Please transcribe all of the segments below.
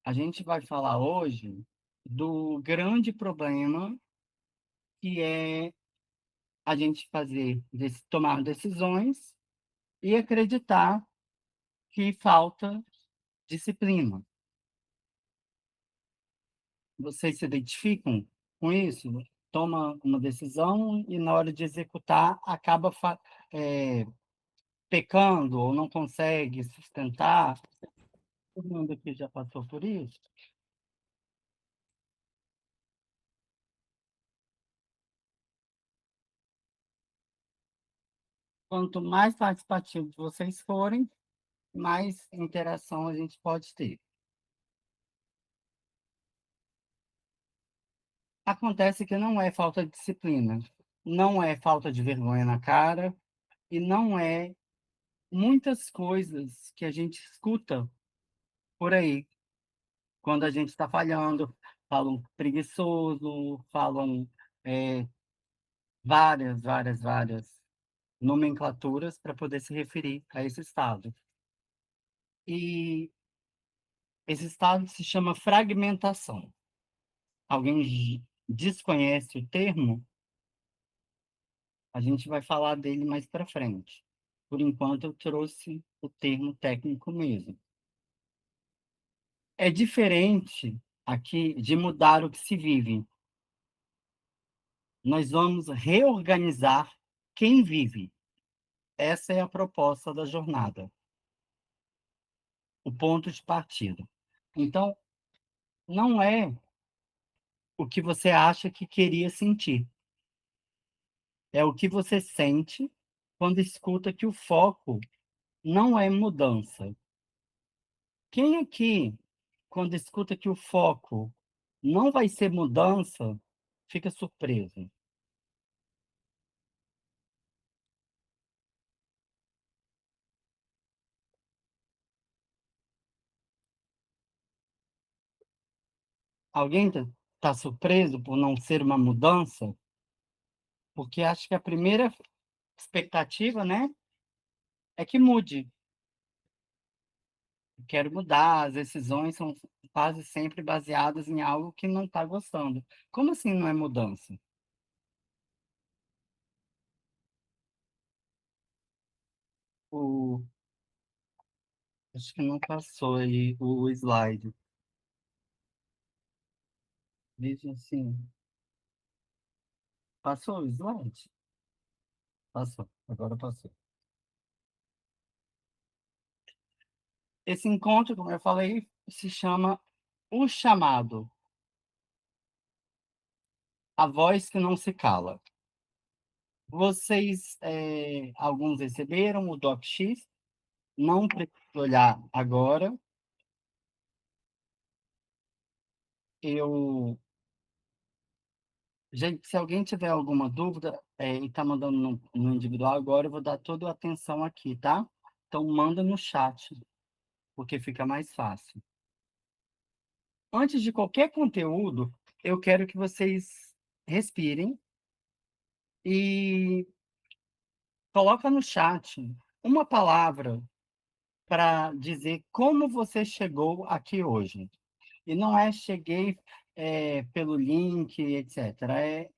A gente vai falar hoje do grande problema que é a gente tomar decisões e acreditar que falta disciplina. Vocês se identificam com isso? Toma uma decisão e na hora de executar acaba eh, pecando ou não consegue sustentar. Todo mundo aqui já passou por isso? Quanto mais participativos vocês forem, mais interação a gente pode ter. Acontece que não é falta de disciplina, não é falta de vergonha na cara e não é muitas coisas que a gente escuta por aí, quando a gente está falhando, falam preguiçoso, falam, eh, várias nomenclaturas para poder se referir a esse estado. E esse estado se chama fragmentação. Alguém desconhece o termo? A gente vai falar dele mais para frente. Por enquanto, eu trouxe o termo técnico mesmo. É diferente aqui de mudar o que se vive. Nós vamos reorganizar quem vive. Essa é a proposta da jornada, o ponto de partida. Então, não é o que você acha que queria sentir, é o que você sente quando escuta que o foco não é mudança. Quem aqui, quando escuta que o foco não vai ser mudança, fica surpreso? Alguém está surpreso por não ser uma mudança? Porque acho que a primeira expectativa, né, é que mude. Quero mudar, as decisões são quase sempre baseadas em algo que não está gostando. Como assim não é mudança? O, acho que não passou aí o slide. Veja assim, passou o slide? Passou, agora passou. Esse encontro, como eu falei, se chama O Chamado, a voz que não se cala. Vocês, alguns receberam o DocX, não precisa olhar agora. Eu, gente, se alguém tiver alguma dúvida, e está mandando no individual agora, eu vou dar toda a atenção aqui, tá? Então, manda no chat, porque fica mais fácil. Antes de qualquer conteúdo, eu quero que vocês respirem e coloca no chat uma palavra para dizer como você chegou aqui hoje. E não é cheguei pelo link, etc. É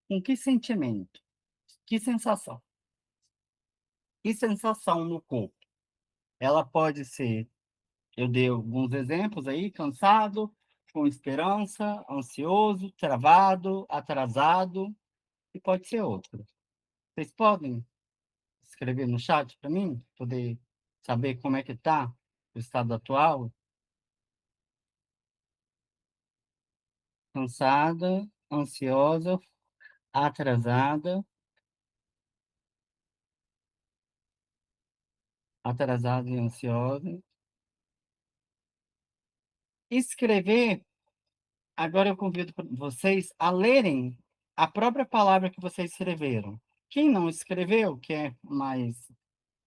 com que sentimento, que sensação, que sensação no corpo. Ela pode ser, eu dei alguns exemplos aí, cansado, com esperança, ansioso, travado, atrasado, e pode ser outro. Vocês podem escrever no chat para mim, poder saber como é que está o estado atual? Cansada, ansiosa, atrasada, atrasada e ansiosa. Escrever, agora eu convido vocês a lerem a própria palavra que vocês escreveram. Quem não escreveu, que é mais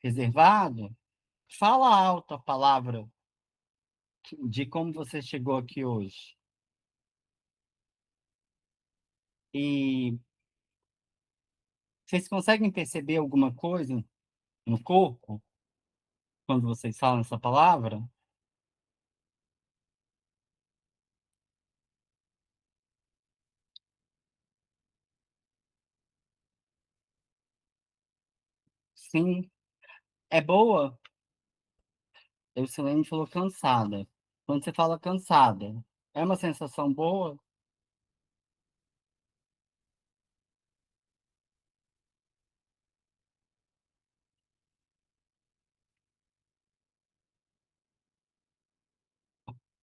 reservado, fala alto a palavra de como você chegou aqui hoje. E vocês conseguem perceber alguma coisa no corpo quando vocês falam essa palavra? Sim, é boa. O Silene falou cansada. Quando você fala cansada, é uma sensação boa?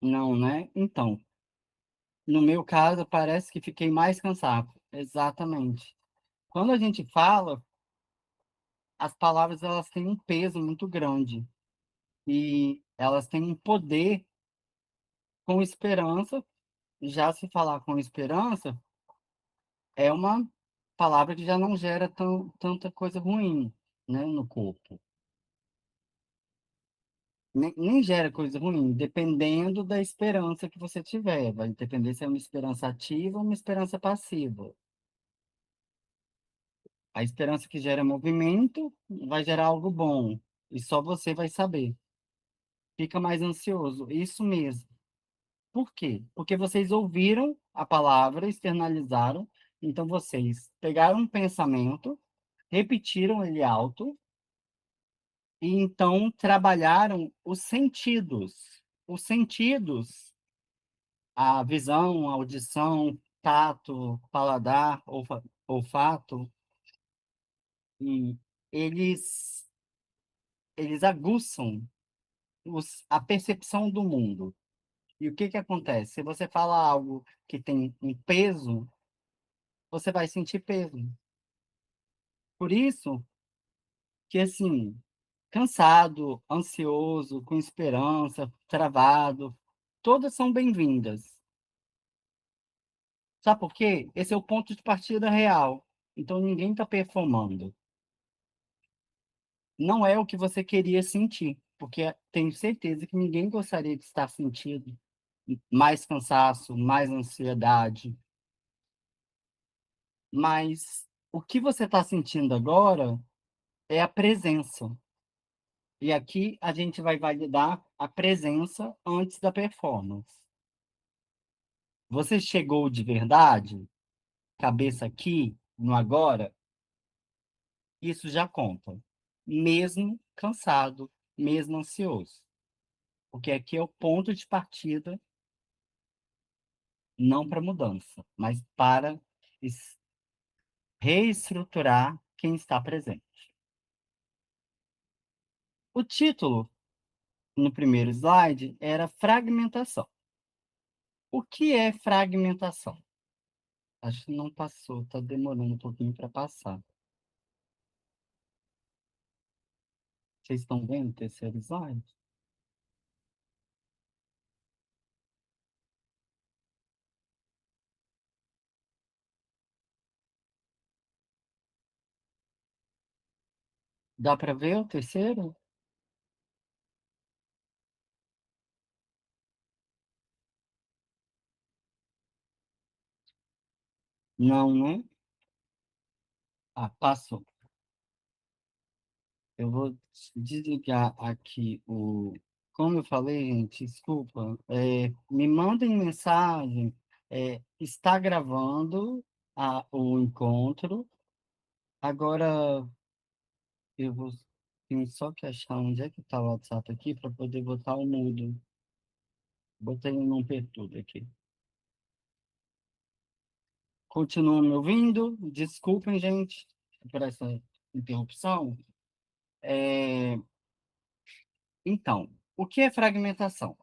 Não, né? Então, no meu caso, parece que fiquei mais cansado. Exatamente. Quando a gente fala, as palavras elas têm um peso muito grande e elas têm um poder com esperança. Já se falar com esperança é uma palavra que já não gera tanta coisa ruim, né, no corpo. Nem gera coisa ruim, dependendo da esperança que você tiver. Vai depender se é uma esperança ativa ou uma esperança passiva. A esperança que gera movimento vai gerar algo bom, e só você vai saber. Fica mais ansioso, isso mesmo. Por quê? Porque vocês ouviram a palavra, externalizaram, então vocês pegaram um pensamento, repetiram ele alto, e então trabalharam os sentidos. Os sentidos, a visão, a audição, tato, paladar, olfato, e eles, eles aguçam a percepção do mundo. E o que que acontece? Se você fala algo que tem um peso, você vai sentir peso. Por isso que, assim, cansado, ansioso, com esperança, travado, todas são bem-vindas. Sabe por quê? Esse é o ponto de partida real. Então ninguém está performando. Não é o que você queria sentir, porque tenho certeza que ninguém gostaria de estar sentindo mais cansaço, mais ansiedade. Mas o que você está sentindo agora é a presença. E aqui a gente vai validar a presença antes da performance. Você chegou de verdade, cabeça aqui, no agora, isso já conta. Mesmo cansado, mesmo ansioso. Porque aqui é o ponto de partida, não para mudança, mas para reestruturar quem está presente. O título, no primeiro slide, era fragmentação. O que é fragmentação? Acho que não passou, está demorando um pouquinho para passar. Vocês estão vendo o terceiro slide? Dá para ver o terceiro? Não, né? Ah, passou. Eu vou desligar aqui o. Como eu falei, gente, desculpa. Me mandem mensagem. Está gravando o encontro. Agora eu vou. Tenho só que achar onde é que está o WhatsApp aqui para poder botar o mudo. Botei no não perturbe aqui. Continuam me ouvindo? Desculpem, gente, por essa interrupção. É, Então, o que é fragmentação?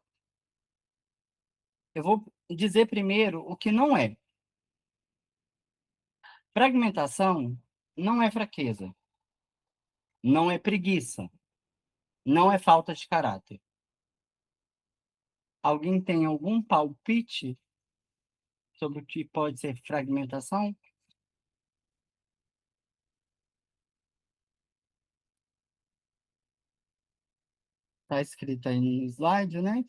Eu vou dizer primeiro o que não é. Fragmentação não é fraqueza, não é preguiça, não é falta de caráter. Alguém tem algum palpite sobre o que pode ser fragmentação? Está escrito aí no slide, né?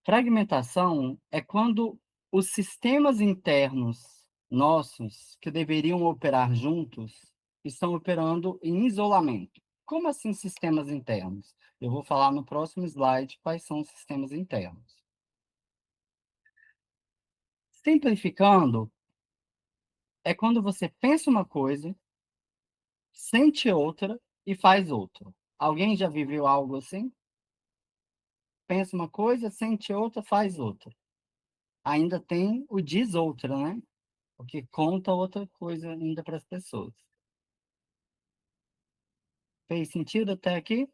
Fragmentação é quando os sistemas internos nossos, que deveriam operar juntos, estão operando em isolamento. Como assim sistemas internos? Eu vou falar no próximo slide quais são os sistemas internos. Simplificando, é quando você pensa uma coisa, sente outra e faz outra. Alguém já viveu algo assim? Pensa uma coisa, sente outra, faz outra. Ainda tem o diz outra, né? Porque conta outra coisa ainda para as pessoas. Fez sentido até aqui?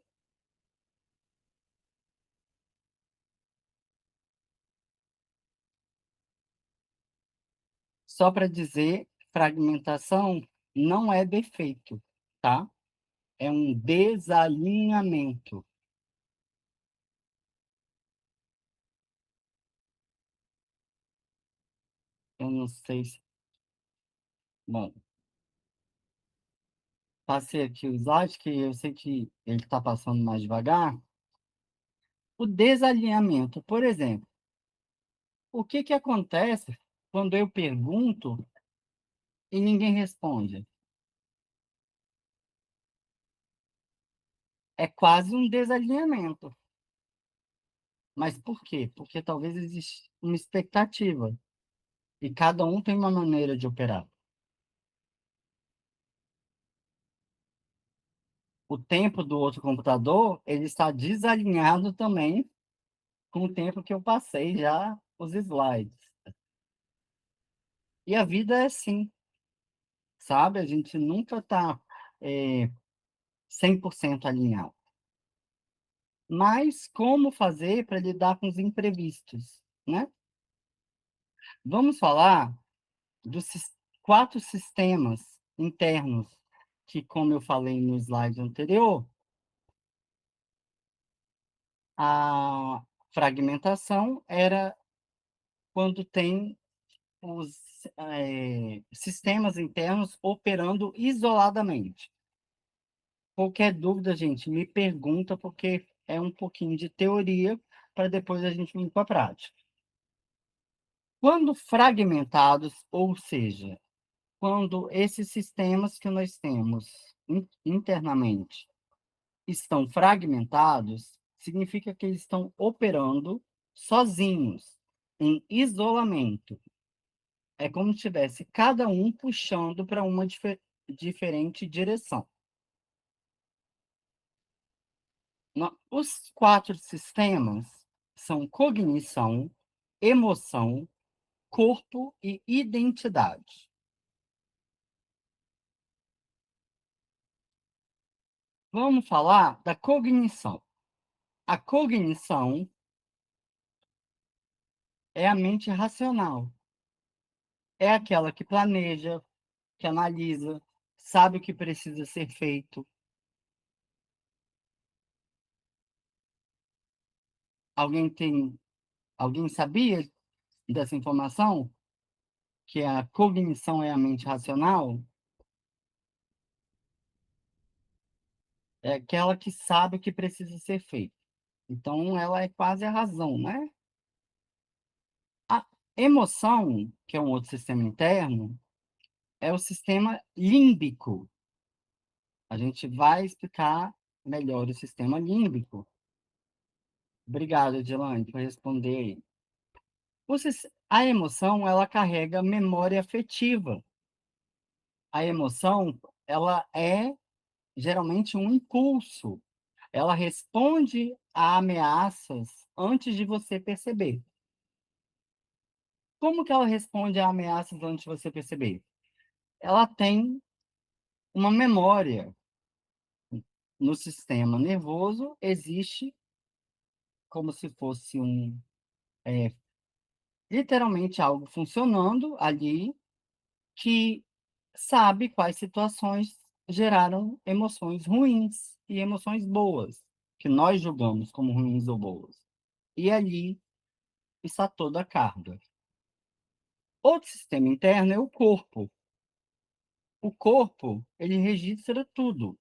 Só para dizer, fragmentação não é defeito, tá? É um desalinhamento. Eu não sei se. Bom, passei aqui o slide, que eu sei que ele está passando mais devagar. O desalinhamento, por exemplo, o que que acontece quando eu pergunto e ninguém responde? É quase um desalinhamento. Mas por quê? Porque talvez exista uma expectativa e cada um tem uma maneira de operar. O tempo do outro computador, ele está desalinhado também com o tempo que eu passei já os slides. E a vida é assim, sabe? A gente nunca está 100% alinhado. Mas como fazer para lidar com os imprevistos, né? Vamos falar dos 4 sistemas internos que, como eu falei no slide anterior, a fragmentação era quando tem os sistemas internos operando isoladamente. Qualquer dúvida, gente, me pergunta, porque é um pouquinho de teoria para depois a gente vir para a prática. Quando fragmentados, ou seja, quando esses sistemas que nós temos internamente estão fragmentados, significa que eles estão operando sozinhos, em isolamento. É como se tivesse cada um puxando para uma diferente direção. Os 4 sistemas são cognição, emoção, corpo e identidade. Vamos falar da cognição. A cognição é a mente racional. É aquela que planeja, que analisa, sabe o que precisa ser feito. Alguém tem, alguém sabia dessa informação? Que a cognição é a mente racional? É aquela que sabe o que precisa ser feito. Então, ela é quase a razão, né? A emoção, que é um outro sistema interno, é o sistema límbico. A gente vai explicar melhor o sistema límbico. Obrigado, Edilane, por responder aí. A emoção, ela carrega memória afetiva. A emoção, ela é geralmente um impulso. Ela responde a ameaças antes de você perceber. Como que ela responde a ameaças antes de você perceber? Ela tem uma memória. No sistema nervoso, existe como se fosse é, literalmente algo funcionando ali que sabe quais situações geraram emoções ruins e emoções boas, que nós julgamos como ruins ou boas. E ali está toda a carga. Outro sistema interno é o corpo. O corpo, ele registra tudo.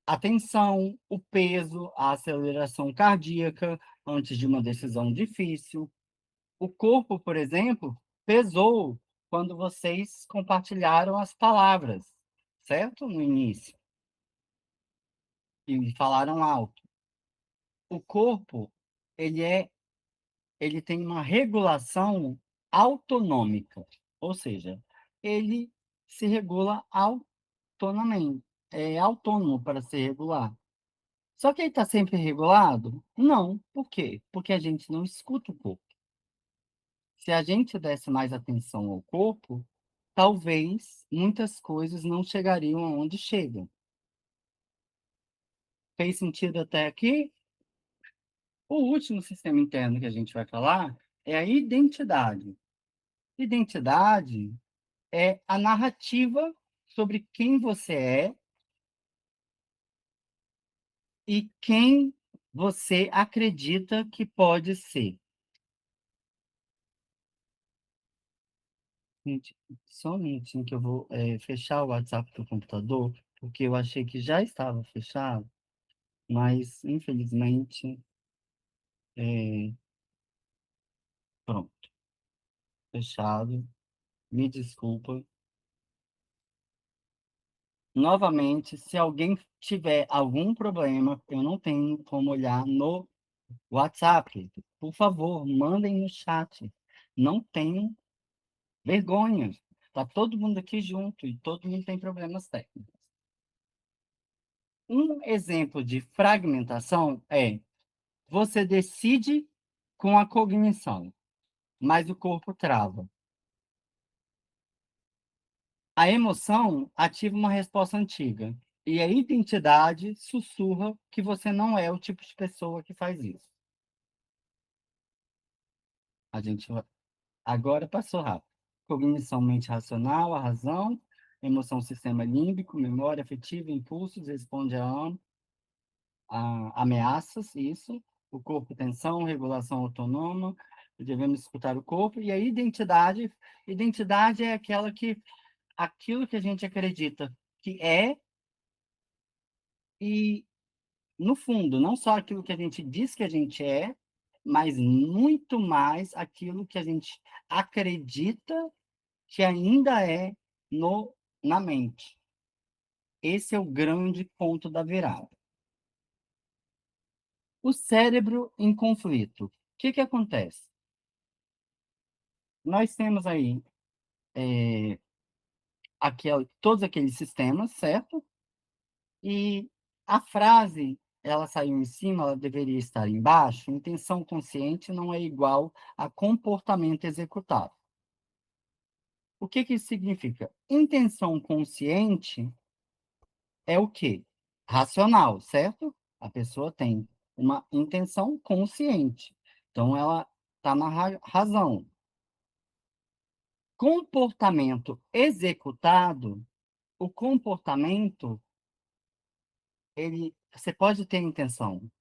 A tensão, o peso, a aceleração cardíaca antes de uma decisão difícil. O corpo, por exemplo, pesou quando vocês compartilharam as palavras, certo? No início, e falaram alto. O corpo, ele é, ele tem uma regulação autonômica, ou seja, ele se regula autonomamente, autônomo para ser regular. Só que ele está sempre regulado? Não. Por quê? Porque a gente não escuta o corpo. Se a gente desse mais atenção ao corpo, talvez muitas coisas não chegariam aonde chegam. Fez sentido até aqui? O último sistema interno que a gente vai falar é a identidade. Identidade é a narrativa sobre quem você é e quem você acredita que pode ser. Gente, só um minutinho que eu vou fechar o WhatsApp do computador, porque eu achei que já estava fechado, mas infelizmente, é, pronto, fechado. Me desculpa. Novamente, se alguém tiver algum problema, eu não tenho como olhar no WhatsApp. Por favor, mandem no chat. Não tenham vergonha. Tá todo mundo aqui junto e todo mundo tem problemas técnicos. Um exemplo de fragmentação é: você decide com a cognição, mas o corpo trava. A emoção ativa uma resposta antiga, e a identidade sussurra que você não é o tipo de pessoa que faz isso. A gente agora passou rápido. Cognição, mente racional, a razão, emoção, sistema límbico, memória afetiva, impulsos, responde a ameaças, isso. O corpo, tensão, regulação autonoma, devemos escutar o corpo. E a identidade, identidade é aquilo que a gente acredita que é, e no fundo, não só aquilo que a gente diz que a gente é, mas muito mais aquilo que a gente acredita que ainda é no, na mente. Esse é o grande ponto da virada. O cérebro em conflito. O que que acontece? Nós temos aí todos aqueles sistemas, certo? E a frase, ela saiu em cima, ela deveria estar embaixo. Intenção consciente não é igual a comportamento executado. O que que isso significa? Intenção consciente é o quê? Racional, certo? A pessoa tem uma intenção consciente. Então, ela está na razão. Comportamento executado, o comportamento, você pode ter intenção,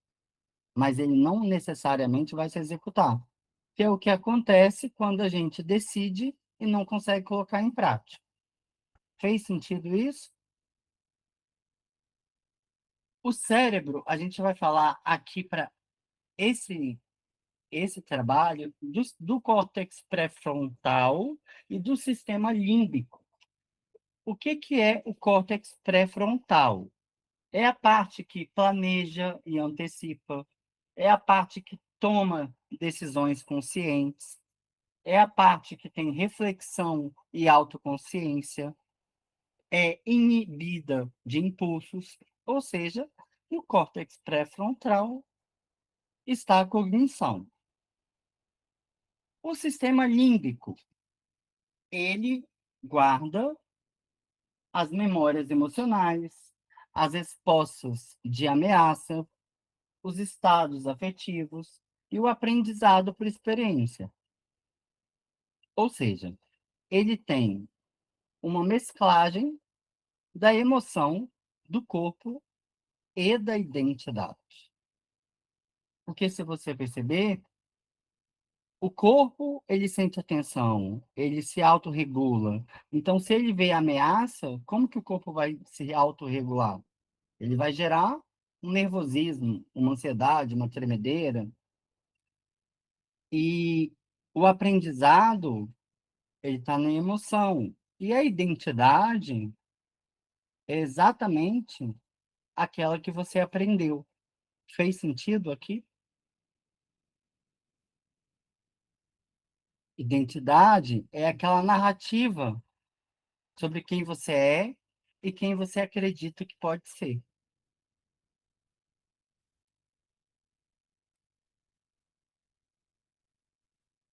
mas ele não necessariamente vai se executar. Que é o que acontece quando a gente decide e não consegue colocar em prática. Fez sentido isso? O cérebro, a gente vai falar aqui para esse esse trabalho do córtex pré-frontal e do sistema límbico. O que que é o córtex pré-frontal? É a parte que planeja e antecipa, é a parte que toma decisões conscientes, é a parte que tem reflexão e autoconsciência, é inibida de impulsos, ou seja, no córtex pré-frontal está a cognição. O sistema límbico, ele guarda as memórias emocionais, as respostas de ameaça, os estados afetivos e o aprendizado por experiência. Ou seja, ele tem uma mesclagem da emoção, do corpo e da identidade. Porque se você perceber, o corpo, ele sente a tensão, ele se autorregula. Então, se ele vê ameaça, como que o corpo vai se autorregular? Ele vai gerar um nervosismo, uma ansiedade, uma tremedeira. E o aprendizado, ele está na emoção. E a identidade é exatamente aquela que você aprendeu. Fez sentido aqui? Identidade é aquela narrativa sobre quem você é e quem você acredita que pode ser.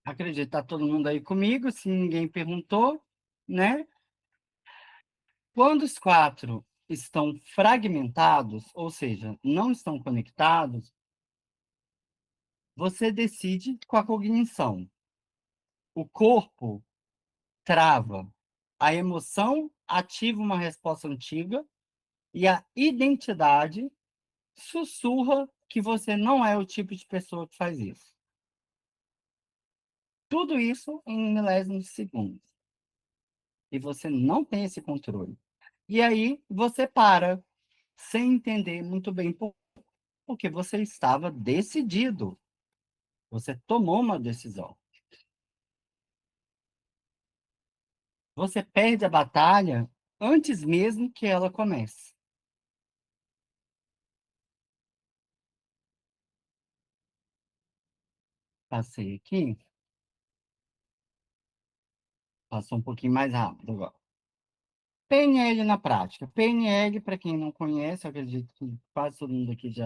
Acredito, tá todo mundo aí comigo, se ninguém perguntou, né? Quando os quatro estão fragmentados, ou seja, não estão conectados, você decide com a cognição. O corpo trava, a emoção ativa uma resposta antiga e a identidade sussurra que você não é o tipo de pessoa que faz isso. Tudo isso em milésimos de segundos. E você não tem esse controle. E aí você para, sem entender muito bem porque você estava decidido. Você tomou uma decisão. Você perde a batalha antes mesmo que ela comece. Passei aqui, passou um pouquinho mais rápido agora. PNL na prática. PNL, para quem não conhece, eu acredito que quase todo mundo aqui já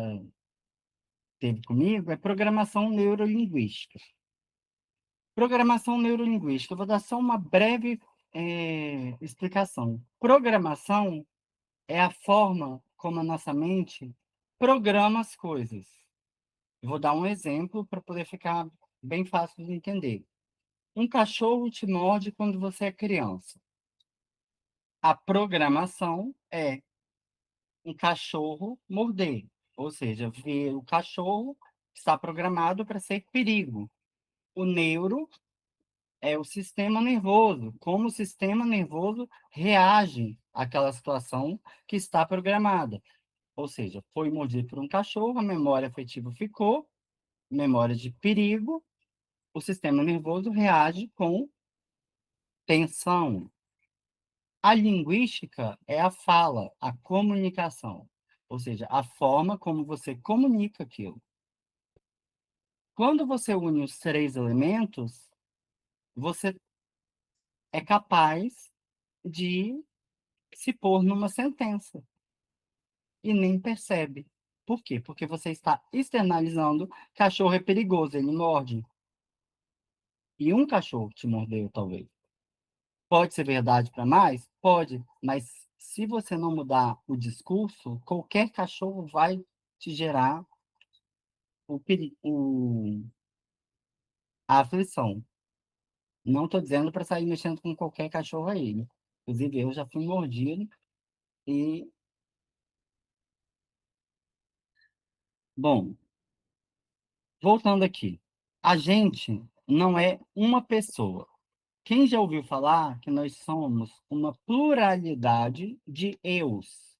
teve comigo, é programação neurolinguística. Programação neurolinguística. Eu vou dar só uma breve explicação. Programação é a forma como a nossa mente programa as coisas. Eu vou dar um exemplo para poder ficar bem fácil de entender. Um cachorro te morde quando você é criança. A programação é um cachorro morder, ou seja, ver o cachorro está programado para ser perigo. O neuro é o sistema nervoso, como o sistema nervoso reage àquela situação que está programada. Ou seja, foi mordido por um cachorro, a memória afetiva ficou, memória de perigo, o sistema nervoso reage com tensão. A linguística é a fala, a comunicação, ou seja, a forma como você comunica aquilo. Quando você une os três elementos, você é capaz de se pôr numa sentença e nem percebe. Por quê? Porque você está externalizando, cachorro é perigoso, ele morde. E um cachorro te mordeu, talvez. Pode ser verdade para mais? Pode, mas se você não mudar o discurso, qualquer cachorro vai te gerar a aflição. Não estou dizendo para sair mexendo com qualquer cachorro aí, né? Inclusive, eu já fui mordido e, bom, voltando aqui. A gente não é uma pessoa. Quem já ouviu falar que nós somos uma pluralidade de eus?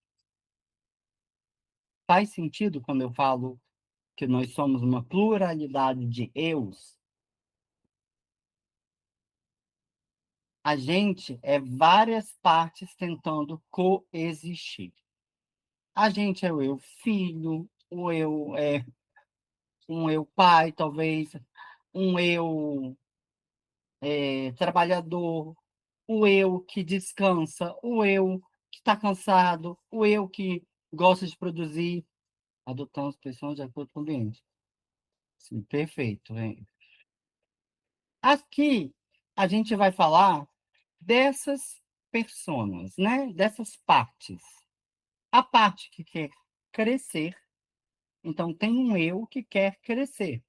Faz sentido quando eu falo que nós somos uma pluralidade de eus? A gente é várias partes tentando coexistir. A gente é o eu filho, o eu é um eu pai, talvez, um eu trabalhador, o eu que descansa, o eu que está cansado, o eu que gosta de produzir, adotando as pessoas de acordo com o ambiente. Sim, perfeito. Hein? Aqui a gente vai falar dessas personas, né? Dessas partes. A parte que quer crescer, então tem um eu que quer crescer.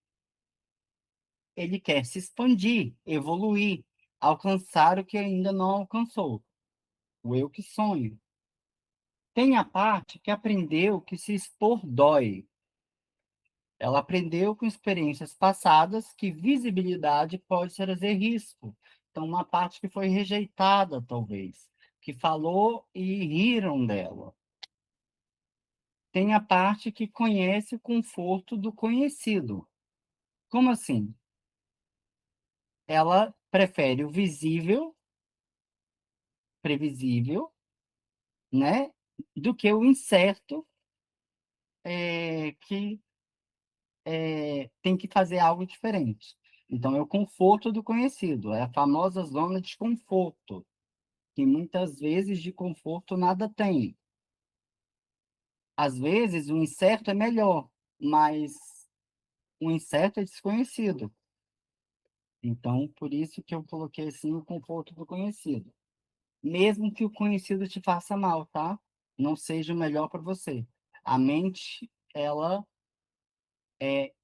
Ele quer se expandir, evoluir, alcançar o que ainda não alcançou. O eu que sonha. Tem a parte que aprendeu que se expor dói. Ela aprendeu com experiências passadas que visibilidade pode trazer risco. Então, uma parte que foi rejeitada, talvez, que falou e riram dela. Tem a parte que conhece o conforto do conhecido. Como assim? Ela prefere o visível, previsível, né, do que o incerto, que tem que fazer algo diferente. Então, é o conforto do conhecido, é a famosa zona de conforto. que muitas vezes de conforto nada tem. Às vezes, o incerto é melhor, mas o incerto é desconhecido. Então, por isso que eu coloquei assim o conforto do conhecido. Mesmo que o conhecido te faça mal, tá? Não seja o melhor para você. A mente, ela é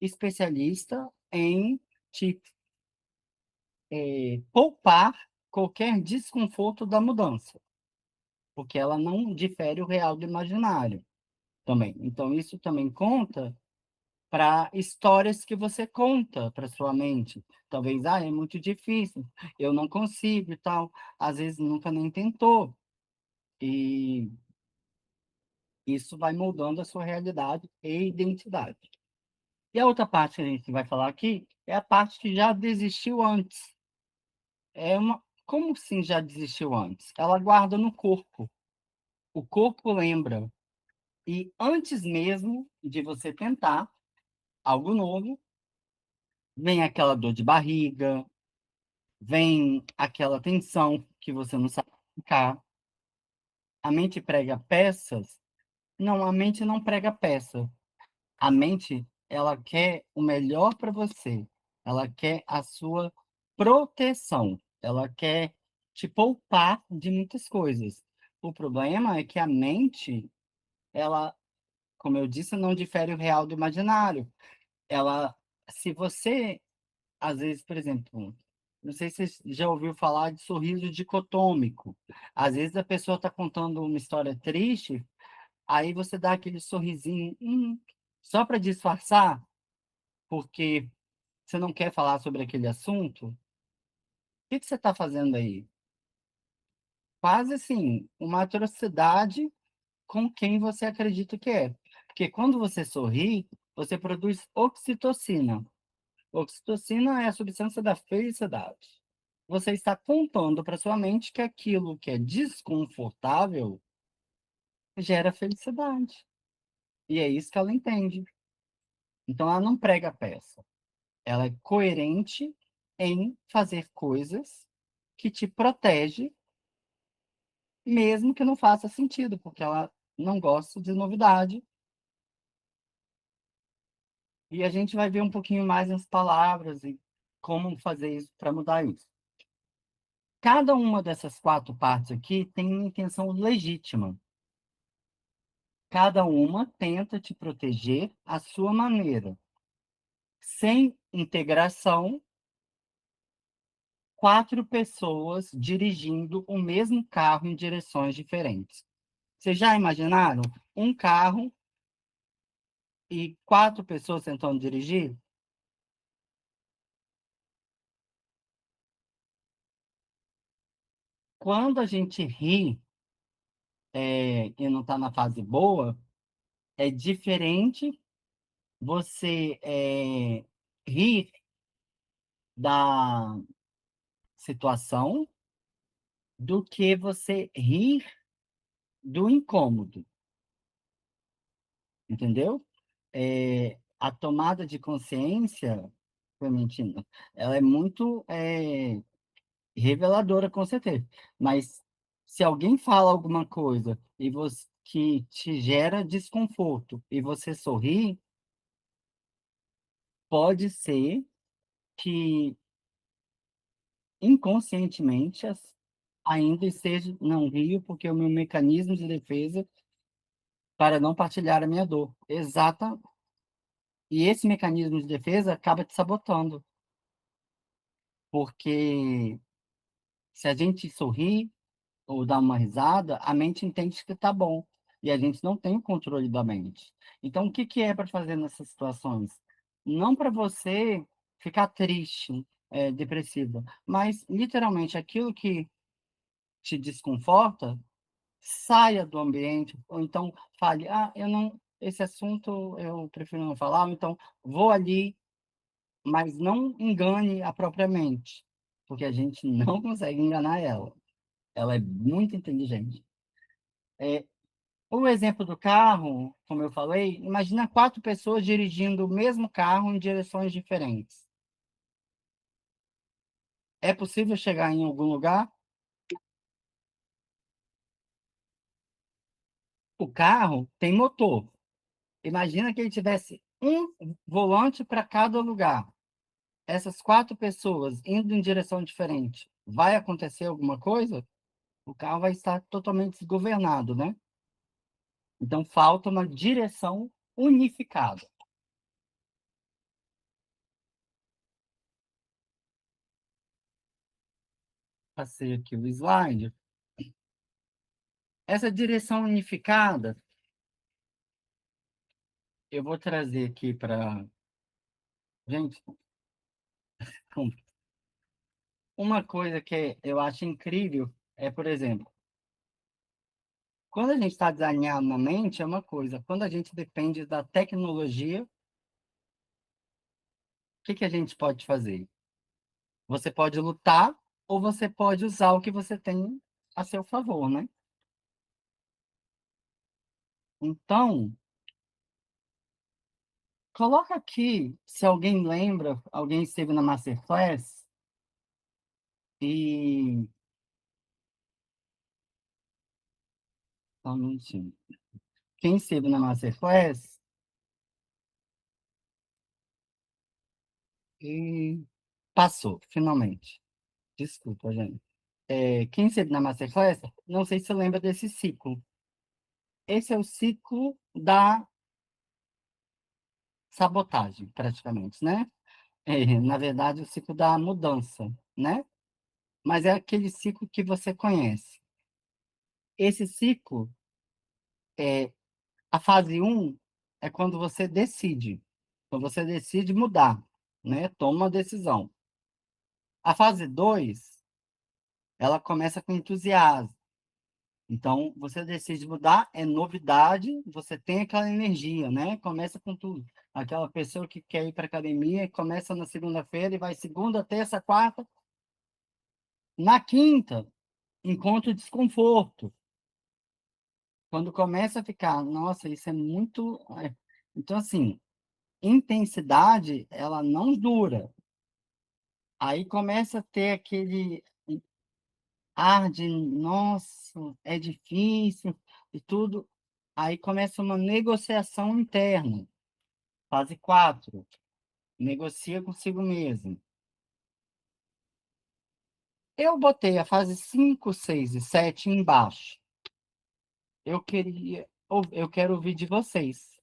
especialista em te poupar qualquer desconforto da mudança, porque ela não difere o real do imaginário também. Então, isso também conta para histórias que você conta para sua mente. Talvez, é muito difícil, eu não consigo e tal. Às vezes nunca nem tentou. E isso vai moldando a sua realidade e identidade. E a outra parte que a gente vai falar aqui é a parte que já desistiu antes. Como assim já desistiu antes? Ela guarda no corpo. O corpo lembra. E antes mesmo de você tentar algo novo, vem aquela dor de barriga, vem aquela tensão que você não sabe ficar. A mente prega peças? Não, a mente não prega peça. A mente, ela quer o melhor para você. Ela quer a sua proteção. Ela quer te poupar de muitas coisas. O problema é que a mente, ela, como eu disse, não difere o real do imaginário. Ela, se você, às vezes, por exemplo, não sei se você já ouviu falar de sorriso dicotômico. Às vezes a pessoa está contando uma história triste, aí você dá aquele sorrisinho, só para disfarçar, porque você não quer falar sobre aquele assunto. O que que você está fazendo aí? Quase assim, uma atrocidade com quem você acredita que é. Porque quando você sorri, você produz oxitocina. Oxitocina é a substância da felicidade. Você está contando para sua mente que aquilo que é desconfortável gera felicidade. E é isso que ela entende. Então, ela não prega peça. Ela é coerente em fazer coisas que te protege, mesmo que não faça sentido, porque ela não gosta de novidade. E a gente vai ver um pouquinho mais nas palavras e como fazer isso para mudar isso. Cada uma dessas quatro partes aqui tem uma intenção legítima. Cada uma tenta te proteger à sua maneira. Sem integração, quatro pessoas dirigindo o mesmo carro em direções diferentes. Vocês já imaginaram um carro e quatro pessoas tentando dirigir? Quando a gente ri, e não está na fase boa, é diferente você rir da situação do que você rir do incômodo, entendeu? A tomada de consciência, Clementina, ela é muito reveladora, com certeza. Mas se alguém fala alguma coisa e você, que te gera desconforto e você sorri, pode ser que inconscientemente ainda esteja não rio porque o meu mecanismo de defesa para não partilhar a minha dor. Exata. E esse mecanismo de defesa acaba te sabotando, porque se a gente sorri ou dá uma risada, a mente entende que tá bom. E a gente não tem o controle da mente. Então, o que que é para fazer nessas situações? Não para você ficar triste, depressiva, mas literalmente aquilo que te desconforta, saia do ambiente, ou então fale, eu não, esse assunto eu prefiro não falar, ou então vou ali, mas não engane a própria mente, porque a gente não consegue enganar ela. Ela é muito inteligente. É, o exemplo do carro, como eu falei, imagina quatro pessoas dirigindo o mesmo carro em direções diferentes. É possível chegar em algum lugar? O carro tem motor. Imagina que ele tivesse um volante para cada lugar. Essas quatro pessoas indo em direção diferente. Vai acontecer alguma coisa? O carro vai estar totalmente desgovernado, né? Então falta uma direção unificada. Passei aqui o slide. Essa direção unificada, eu vou trazer aqui para. Gente, uma coisa que eu acho incrível é, por exemplo, quando a gente está desalinhado na mente, é uma coisa. Quando a gente depende da tecnologia, o que que a gente pode fazer? Você pode lutar ou você pode usar o que você tem a seu favor, né? Então, coloca aqui, se alguém lembra, alguém esteve na Masterclass e... Só um minutinho. Quem esteve na Masterclass e passou, finalmente. Desculpa, gente. Quem esteve na Masterclass, não sei se você lembra desse ciclo. Esse é o ciclo da sabotagem, praticamente, né? Na verdade, o ciclo da mudança, né? Mas é aquele ciclo que você conhece. Esse ciclo, é, a fase um é quando você decide. Quando você decide mudar, né? Toma uma decisão. A fase 2 ela começa com entusiasmo. Então, você decide mudar, é novidade, você tem aquela energia, né? Começa com tudo. Aquela pessoa que quer ir para academia, começa na segunda-feira e vai segunda, terça, quarta. Na quinta, encontra o desconforto. Quando começa a ficar, nossa, isso é muito. Então, assim, intensidade, ela não dura. Aí começa a ter aquele ar de, nossa, é difícil e tudo. Aí começa uma negociação interna. Fase 4 negocia consigo mesmo. Eu botei a fase 5 6 e 7 embaixo. Eu quero ouvir de vocês.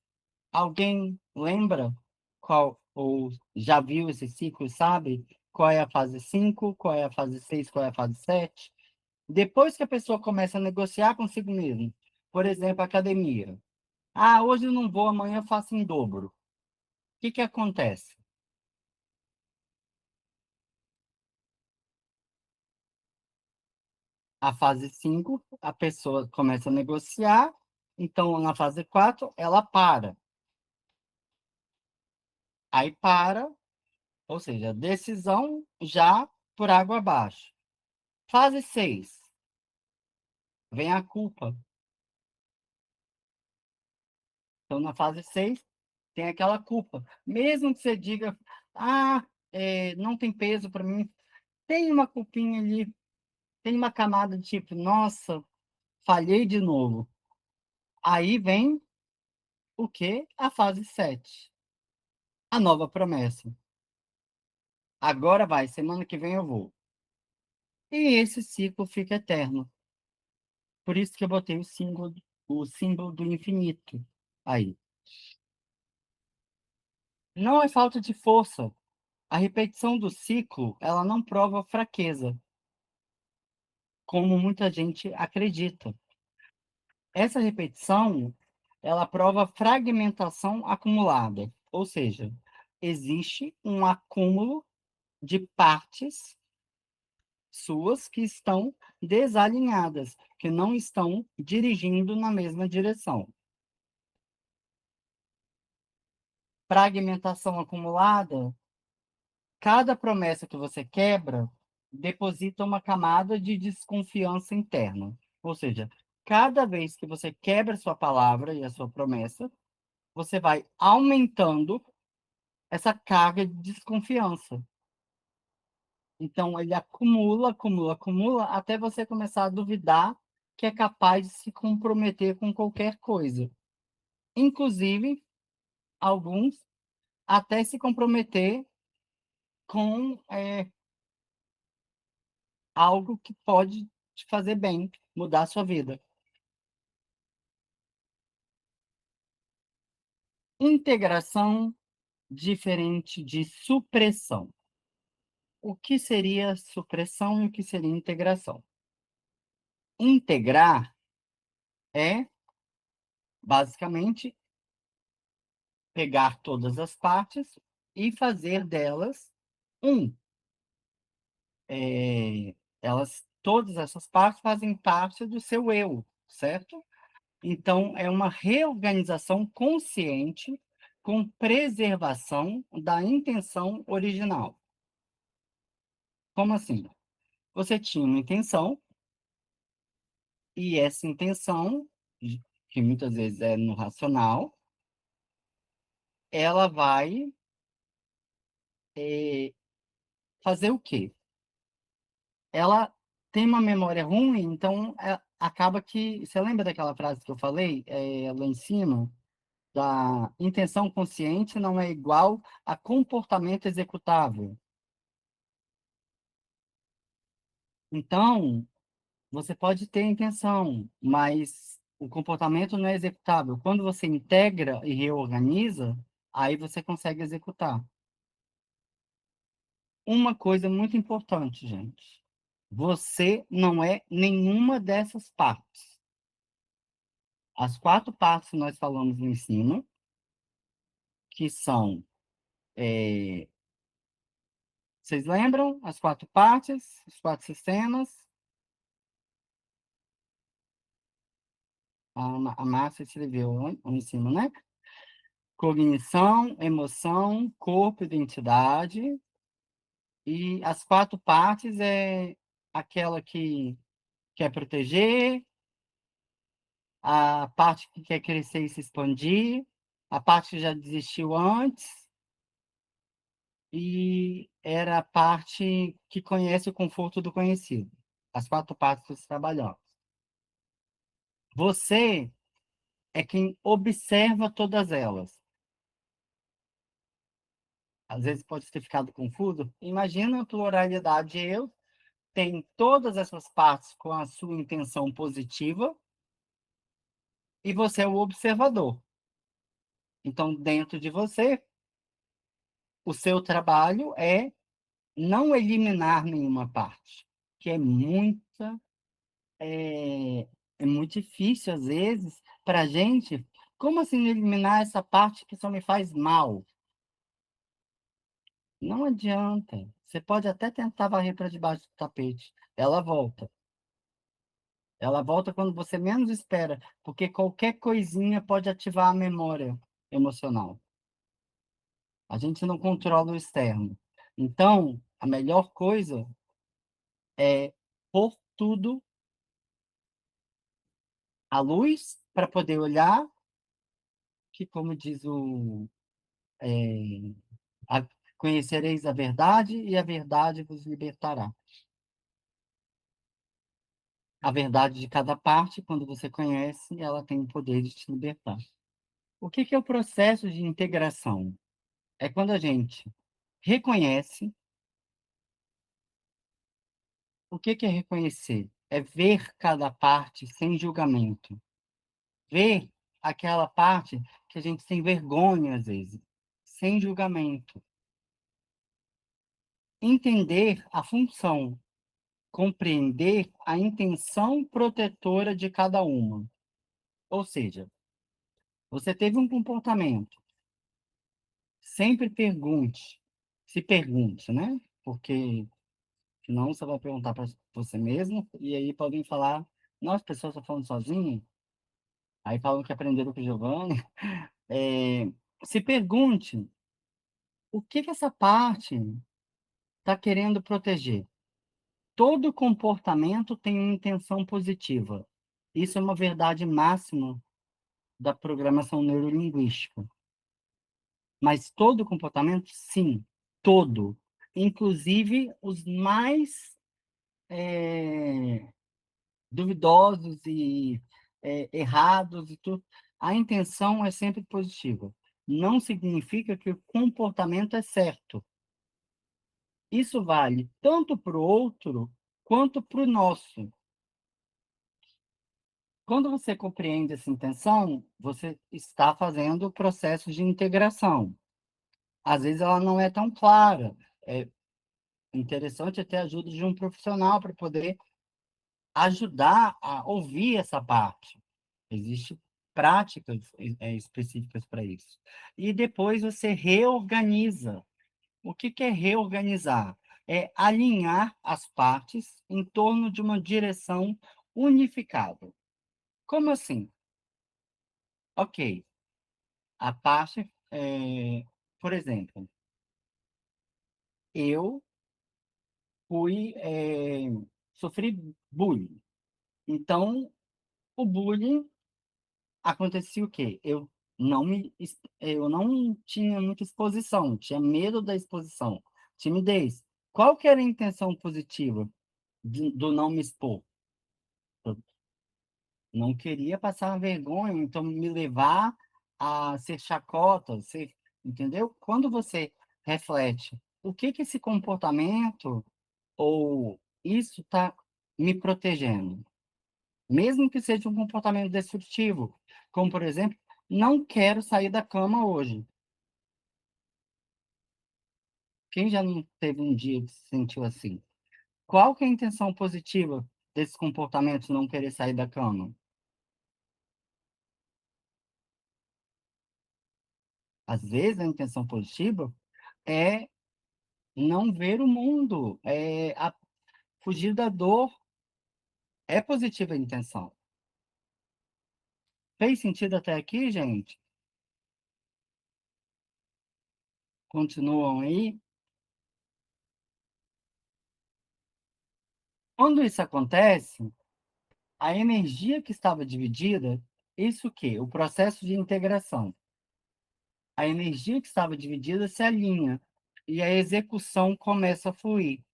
Alguém lembra qual, ou já viu esse ciclo, sabe? Qual é a fase 5, qual é a fase 6, qual é a fase 7? Depois que a pessoa começa a negociar consigo mesmo, por exemplo, academia. Ah, hoje eu não vou, amanhã eu faço em dobro. O que que acontece? A fase 5 a pessoa começa a negociar, então na fase 4 ela para. Aí para, ou seja, decisão já por água abaixo. Fase 6 vem a culpa. Então, na fase 6 tem aquela culpa. Mesmo que você diga, ah, não tem peso para mim, tem uma culpinha ali, tem uma camada de tipo, nossa, falhei de novo. Aí vem o quê? A fase 7 a nova promessa. Agora vai, semana que vem eu vou. E esse ciclo fica eterno. Por isso que eu botei o símbolo do infinito aí. Não é falta de força. A repetição do ciclo, ela não prova fraqueza, como muita gente acredita. Essa repetição, ela prova fragmentação acumulada, ou seja, existe um acúmulo de partes suas que estão desalinhadas, que não estão dirigindo na mesma direção. Fragmentação acumulada, cada promessa que você quebra deposita uma camada de desconfiança interna. Ou seja, cada vez que você quebra sua palavra e a sua promessa, você vai aumentando essa carga de desconfiança. Então, ele acumula, acumula, acumula, até você começar a duvidar que é capaz de se comprometer com qualquer coisa. Inclusive, alguns até se comprometer com algo que pode te fazer bem, mudar a sua vida. Integração diferente de supressão. O que seria supressão e o que seria integração? Integrar é, basicamente, pegar todas as partes e fazer delas um. Todas essas partes fazem parte do seu eu, certo? Então, é uma reorganização consciente com preservação da intenção original. Como assim? Você tinha uma intenção, e essa intenção, que muitas vezes é no racional, ela vai fazer o quê? Ela tem uma memória ruim, então acaba que. Você lembra daquela frase que eu falei lá em cima? Da intenção consciente não é igual a comportamento executável. Então, você pode ter intenção, mas o comportamento não é executável. Quando você integra e reorganiza, aí você consegue executar. Uma coisa muito importante, gente. Você não é nenhuma dessas partes. As quatro partes que nós falamos em cima, que são, é, vocês lembram? As quatro partes, os quatro sistemas, a Márcia escreveu lá em cima, né? Cognição, emoção, corpo, identidade. E as quatro partes é aquela que quer proteger, a parte que quer crescer e se expandir, a parte que já desistiu antes, e era a parte que conhece o conforto do conhecido. As quatro partes dos trabalhamos. Você é quem observa todas elas. Às vezes pode ter ficado confuso. Imagina a pluralidade eu tem todas essas partes com a sua intenção positiva e você é o observador. Então, dentro de você, o seu trabalho é não eliminar nenhuma parte, que é, é muito difícil, às vezes, para a gente. Como assim eliminar essa parte que só me faz mal? Não adianta. Você pode até tentar varrer para debaixo do tapete. Ela volta. Ela volta quando você menos espera, porque qualquer coisinha pode ativar a memória emocional. A gente não controla o externo. Então, a melhor coisa é pôr tudo à luz para poder olhar, que, como diz é, a- conhecereis a verdade e a verdade vos libertará. A verdade de cada parte, quando você conhece, ela tem o poder de te libertar. O que que é o processo de integração? É quando a gente reconhece. O que que é reconhecer? É ver cada parte sem julgamento. Ver aquela parte que a gente tem vergonha, às vezes, sem julgamento. Entender a função, compreender a intenção protetora de cada uma. Ou seja, você teve um comportamento, sempre pergunte, se pergunte, né? Porque senão você vai perguntar para você mesmo, e aí podem falar, nossa, a pessoa está falando sozinha, aí falam que aprenderam com o Giovanni. É, se pergunte o que que essa parte está querendo proteger. Todo comportamento tem uma intenção positiva. Isso é uma verdade máxima da programação neurolinguística. Mas todo comportamento, sim, todo. Inclusive os mais duvidosos e errados e tudo. A intenção é sempre positiva. Não significa que o comportamento é certo. Isso vale tanto para o outro quanto para o nosso. Quando você compreende essa intenção, você está fazendo o processo de integração. Às vezes ela não é tão clara. É interessante ter a ajuda de um profissional para poder ajudar a ouvir essa parte. Existem práticas específicas para isso. E depois você reorganiza. O que que é reorganizar? É alinhar as partes em torno de uma direção unificada. Como assim? Ok, a parte, por exemplo, eu sofri bullying. Então, o bullying acontecia o quê? Eu não tinha muita exposição, tinha medo da exposição, timidez. Qual que era a intenção positiva do não me expor? Eu não queria passar vergonha, então me levar a ser chacota, entendeu? Quando você reflete, o que que esse comportamento ou isso está me protegendo? Mesmo que seja um comportamento destrutivo, como, por exemplo, não quero sair da cama hoje. Quem já não teve um dia que se sentiu assim? Qual que é a intenção positiva desse comportamento não querer sair da cama? Às vezes, a intenção positiva é não ver o mundo, fugir da dor. É positiva a intenção. Fez sentido até aqui, gente? Continuam aí? Quando isso acontece, a energia que estava dividida, isso o quê? O processo de integração. A energia que estava dividida se alinha e a execução começa a fluir.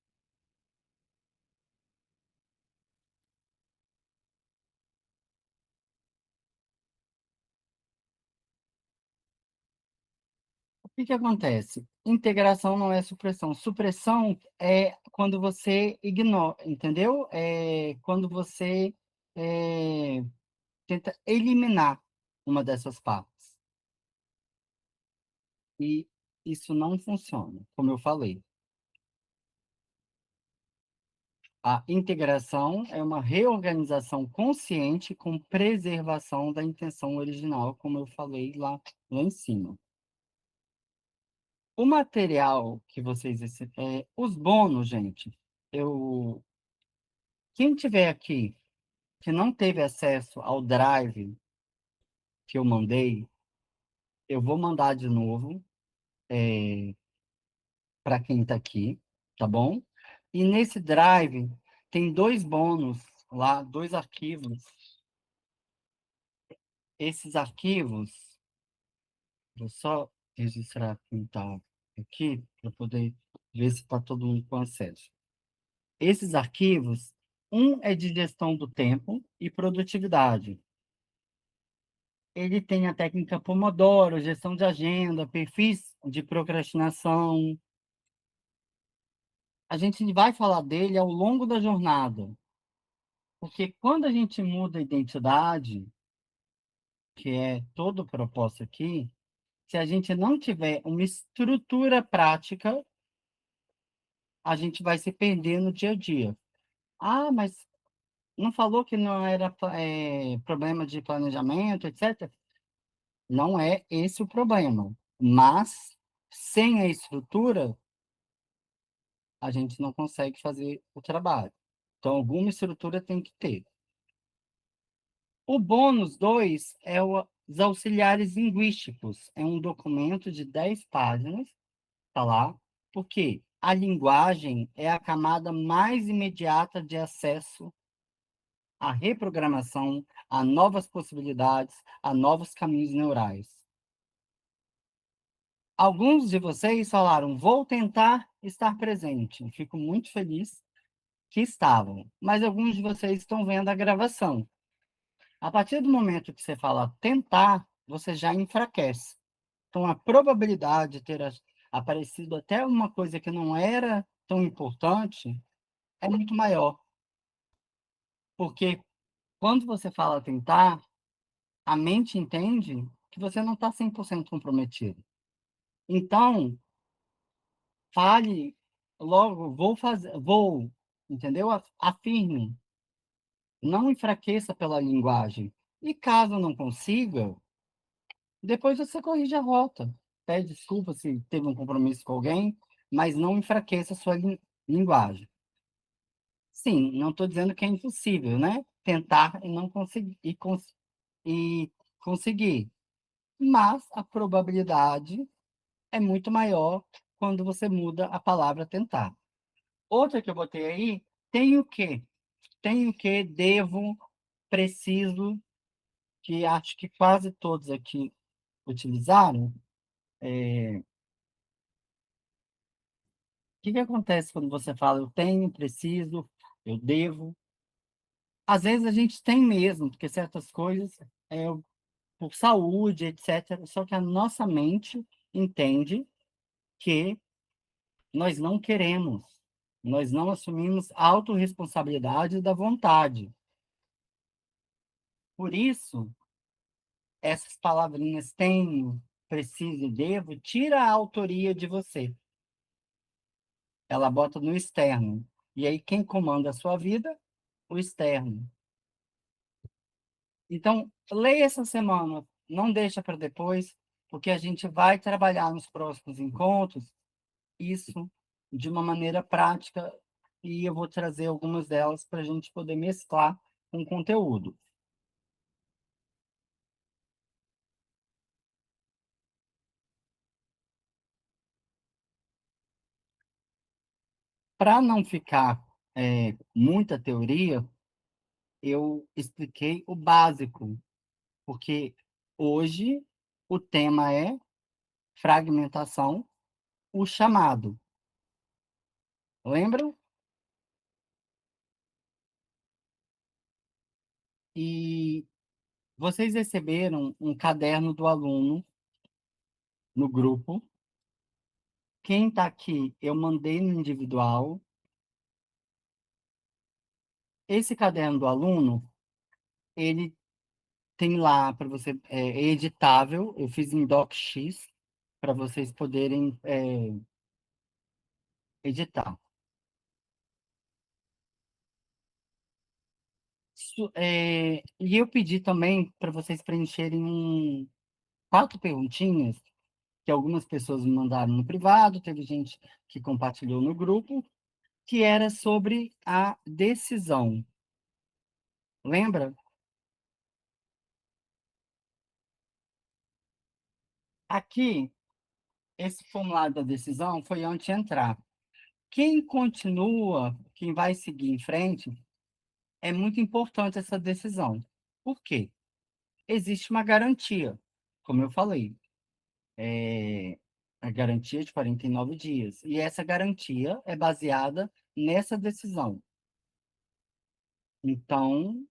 O que que acontece? Integração não é supressão. Supressão é quando você ignora, entendeu? É quando você é, tenta eliminar uma dessas partes. E isso não funciona, como eu falei. A integração é uma reorganização consciente com preservação da intenção original, como eu falei lá em cima. O material que vocês os bônus, gente, eu quem tiver aqui que não teve acesso ao drive que eu mandei, eu vou mandar de novo para quem está aqui, tá bom? E nesse drive tem dois bônus lá, dois arquivos. Esses arquivos, vou só registrar quem está aqui para poder ver se está todo mundo com acesso. Esses arquivos, um é de gestão do tempo e produtividade. Ele tem a técnica Pomodoro, gestão de agenda, perfis de procrastinação. A gente vai falar dele ao longo da jornada, porque quando a gente muda a identidade, que é todo o propósito aqui, se a gente não tiver uma estrutura prática, a gente vai se perder no dia a dia. Ah, mas não falou que não era problema de planejamento, etc. Não é esse o problema. Mas, sem a estrutura, a gente não consegue fazer o trabalho. Então, alguma estrutura tem que ter. O bônus 2 é os auxiliares linguísticos. É um documento de 10 páginas, tá lá, porque a linguagem é a camada mais imediata de acesso à reprogramação, a novas possibilidades, a novos caminhos neurais. Alguns de vocês falaram, vou tentar estar presente. Fico muito feliz que estavam, mas alguns de vocês estão vendo a gravação. A partir do momento que você fala tentar, você já enfraquece. Então, a probabilidade de ter aparecido até uma coisa que não era tão importante é muito maior. Porque quando você fala tentar, a mente entende que você não está 100% comprometido. Então, fale logo, vou fazer, vou, entendeu? Afirme, não enfraqueça pela linguagem. E caso não consiga, depois você corrige a rota. Pede desculpa se teve um compromisso com alguém, mas não enfraqueça a sua linguagem. Sim, não estou dizendo que é impossível, né? Tentar e não conseguir, e conseguir. Mas a probabilidade é muito maior quando você muda a palavra tentar. Outra que eu botei aí, tenho que. Tenho que, devo, preciso, que acho que quase todos aqui utilizaram. O que que acontece quando você fala eu tenho, preciso, eu devo? Às vezes a gente tem mesmo, porque certas coisas, é, por saúde, etc. Só que a nossa mente entende que nós não queremos, nós não assumimos a autorresponsabilidade da vontade. Por isso, essas palavrinhas tenho, preciso e devo, tira a autoria de você. Ela bota no externo. E aí, quem comanda a sua vida? O externo. Então, leia essa semana, não deixa para depois, porque a gente vai trabalhar nos próximos encontros isso de uma maneira prática e eu vou trazer algumas delas para a gente poder mesclar com conteúdo. Para não ficar muita teoria, eu expliquei o básico, porque hoje o tema é fragmentação, o chamado. Lembram? E vocês receberam um caderno do aluno no grupo. Quem está aqui, eu mandei no individual. Esse caderno do aluno, ele tem lá para você, é editável. Eu fiz em DocX para vocês poderem editar. E eu pedi também para vocês preencherem 4 perguntinhas que algumas pessoas me mandaram no privado, teve gente que compartilhou no grupo, que era sobre a decisão. Lembra? Aqui, esse formulário da decisão foi antes de entrar. Quem continua, quem vai seguir em frente, é muito importante essa decisão. Por quê? Existe uma garantia, como eu falei, a garantia de 49 dias. E essa garantia é baseada nessa decisão. Então,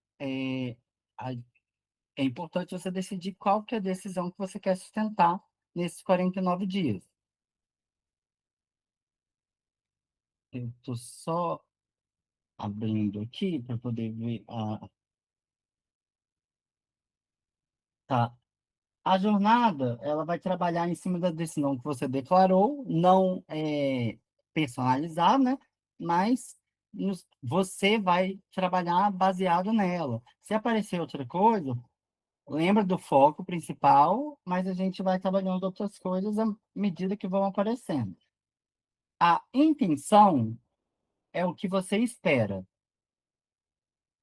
a- é importante você decidir qual que é a decisão que você quer sustentar nesses 49 dias. Eu estou só abrindo aqui para poder ver a. Tá. A jornada, ela vai trabalhar em cima da decisão que você declarou, não personalizar, né? Mas você vai trabalhar baseado nela. Se aparecer outra coisa, lembra do foco principal, mas a gente vai trabalhando outras coisas à medida que vão aparecendo. A intenção é o que você espera.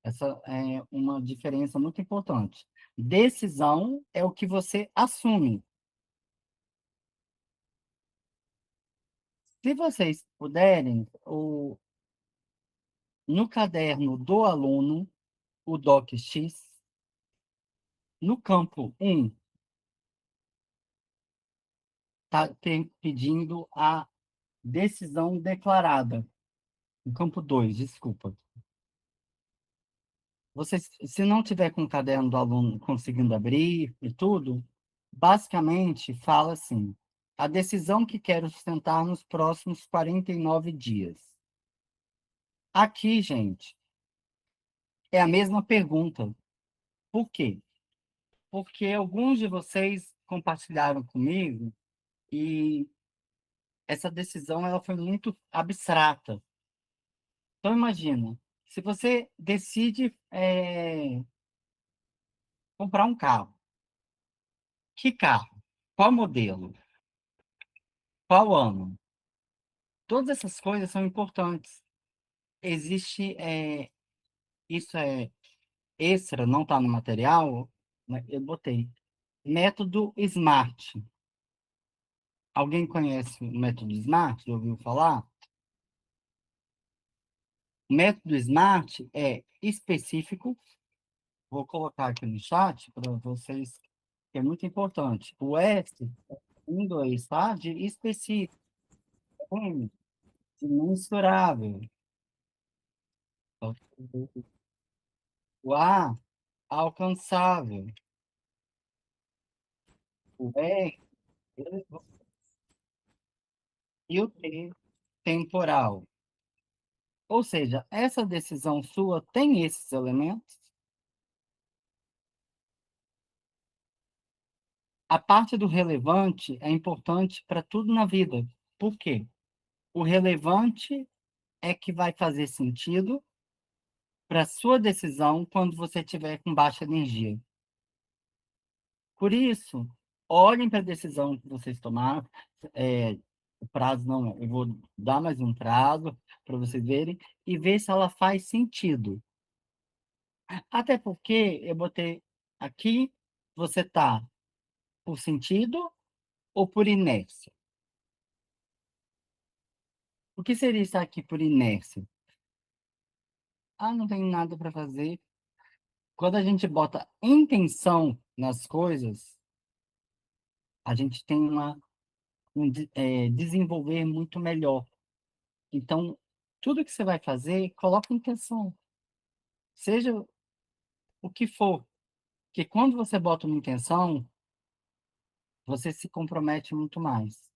Essa é uma diferença muito importante. Decisão é o que você assume. Se vocês puderem, no caderno do aluno, o DocX, no campo 1, está pedindo a decisão declarada. No campo 2, desculpa. Você, se não tiver com o caderno do aluno conseguindo abrir e tudo, basicamente fala assim: a decisão que quero sustentar nos próximos 49 dias. Aqui, gente, é a mesma pergunta. Por quê? Porque alguns de vocês compartilharam comigo e essa decisão ela foi muito abstrata. Então, imagina, se você decide comprar um carro, que carro? Qual modelo? Qual ano? Todas essas coisas são importantes. Existe, isso é extra, não está no material, mas eu botei. Método SMART. Alguém conhece o método SMART? Já ouviu falar? O método SMART é específico. Vou colocar aqui no chat para vocês, que é muito importante. O S, em inglês, tá? De específico. M, de mensurável. O A, alcançável. O R, e o T, temporal. Ou seja, essa decisão sua tem esses elementos. A parte do relevante é importante para tudo na vida. Por quê? O relevante é que vai fazer sentido para sua decisão quando você estiver com baixa energia. Por isso, olhem para a decisão que vocês tomaram. É, o prazo não, eu vou dar mais um prazo para vocês verem e ver se ela faz sentido. Até porque eu botei aqui, você está por sentido ou por inércia? O que seria estar aqui por inércia? Ah, não tenho nada para fazer. Quando a gente bota intenção nas coisas, a gente tem desenvolver muito melhor. Então, tudo que você vai fazer, coloca intenção, seja o que for. Porque quando você bota uma intenção, você se compromete muito mais.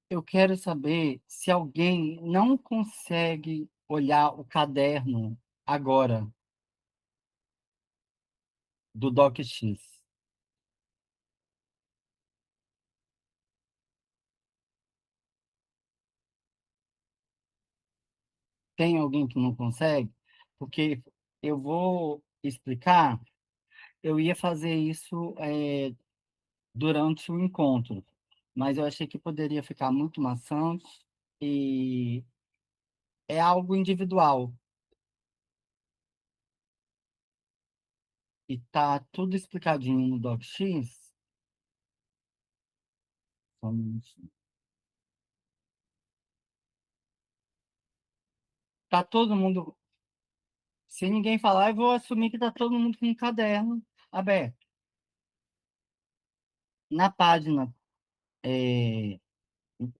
Eu quero saber se alguém não consegue olhar o caderno agora do DocX. Tem alguém que não consegue? Porque eu vou explicar, eu ia fazer isso durante o encontro, mas eu achei que poderia ficar muito maçante e é algo individual. E tá tudo explicadinho no DocX. Só um minutinho. Tá todo mundo. Se ninguém falar, eu vou assumir que tá todo mundo com um caderno aberto. Na página, é,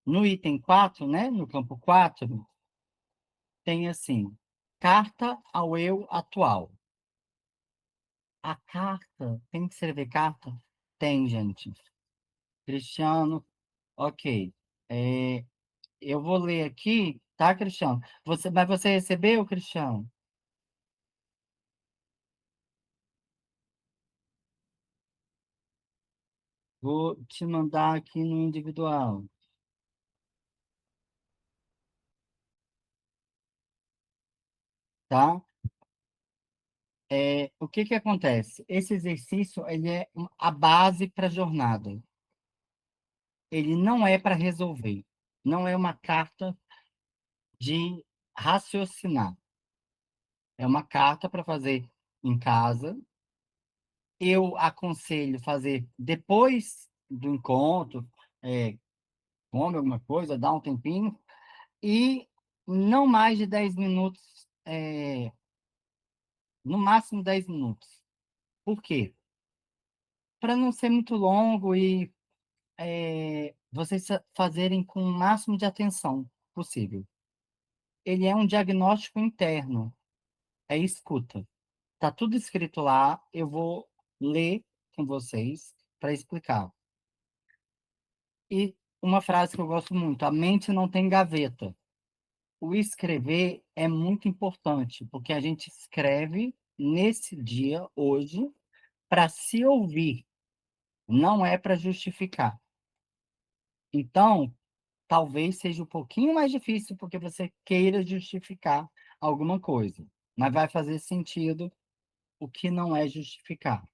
no item 4, né? No campo 4 tem assim: carta ao eu atual. A carta, tem que escrever carta? Tem, gente. Cristiano, ok. É, eu vou ler aqui, tá, Cristiano? Mas você recebeu, Cristiano? Vou te mandar aqui no individual, tá? O que que acontece? Esse exercício, ele é a base para a jornada. Ele não é para resolver. Não é uma carta de raciocinar. É uma carta para fazer em casa. Eu aconselho fazer depois do encontro, é, come alguma coisa, dá um tempinho, e não mais de 10 minutos, no máximo 10 minutos. Por quê? Para não ser muito longo vocês fazerem com o máximo de atenção possível. Ele é um diagnóstico interno, é escuta. Tá tudo escrito lá, eu vou ler com vocês para explicar. E uma frase que eu gosto muito: a mente não tem gaveta. O escrever é muito importante, porque a gente escreve nesse dia, hoje, para se ouvir, não é para justificar. Então, talvez seja um pouquinho mais difícil porque você queira justificar alguma coisa, mas vai fazer sentido o que não é justificar.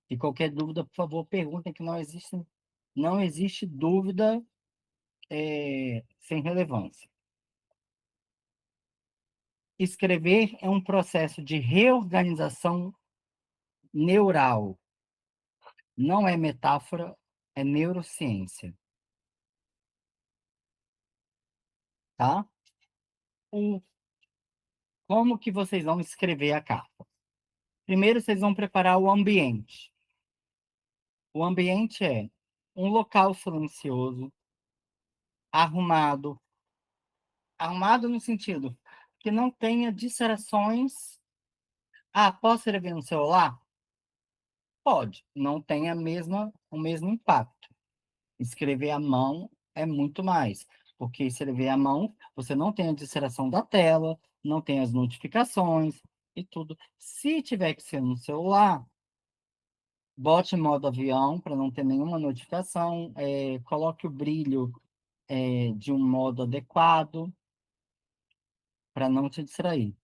E qualquer dúvida, por favor, perguntem, que não existe dúvida sem relevância. Escrever é um processo de reorganização neural, não é metáfora, é neurociência, tá? O, como que vocês vão escrever a carta? Primeiro, vocês vão preparar o ambiente. O ambiente é um local silencioso, arrumado, arrumado no sentido que não tenha distrações. Ah, posso escrever no celular? Pode, não tem o mesmo impacto. Escrever à mão é muito mais, porque escrever à mão, você não tem a distração da tela, não tem as notificações e tudo. Se tiver que ser no celular, bote em modo avião para não ter nenhuma notificação, coloque o brilho de um modo adequado para não te distrair.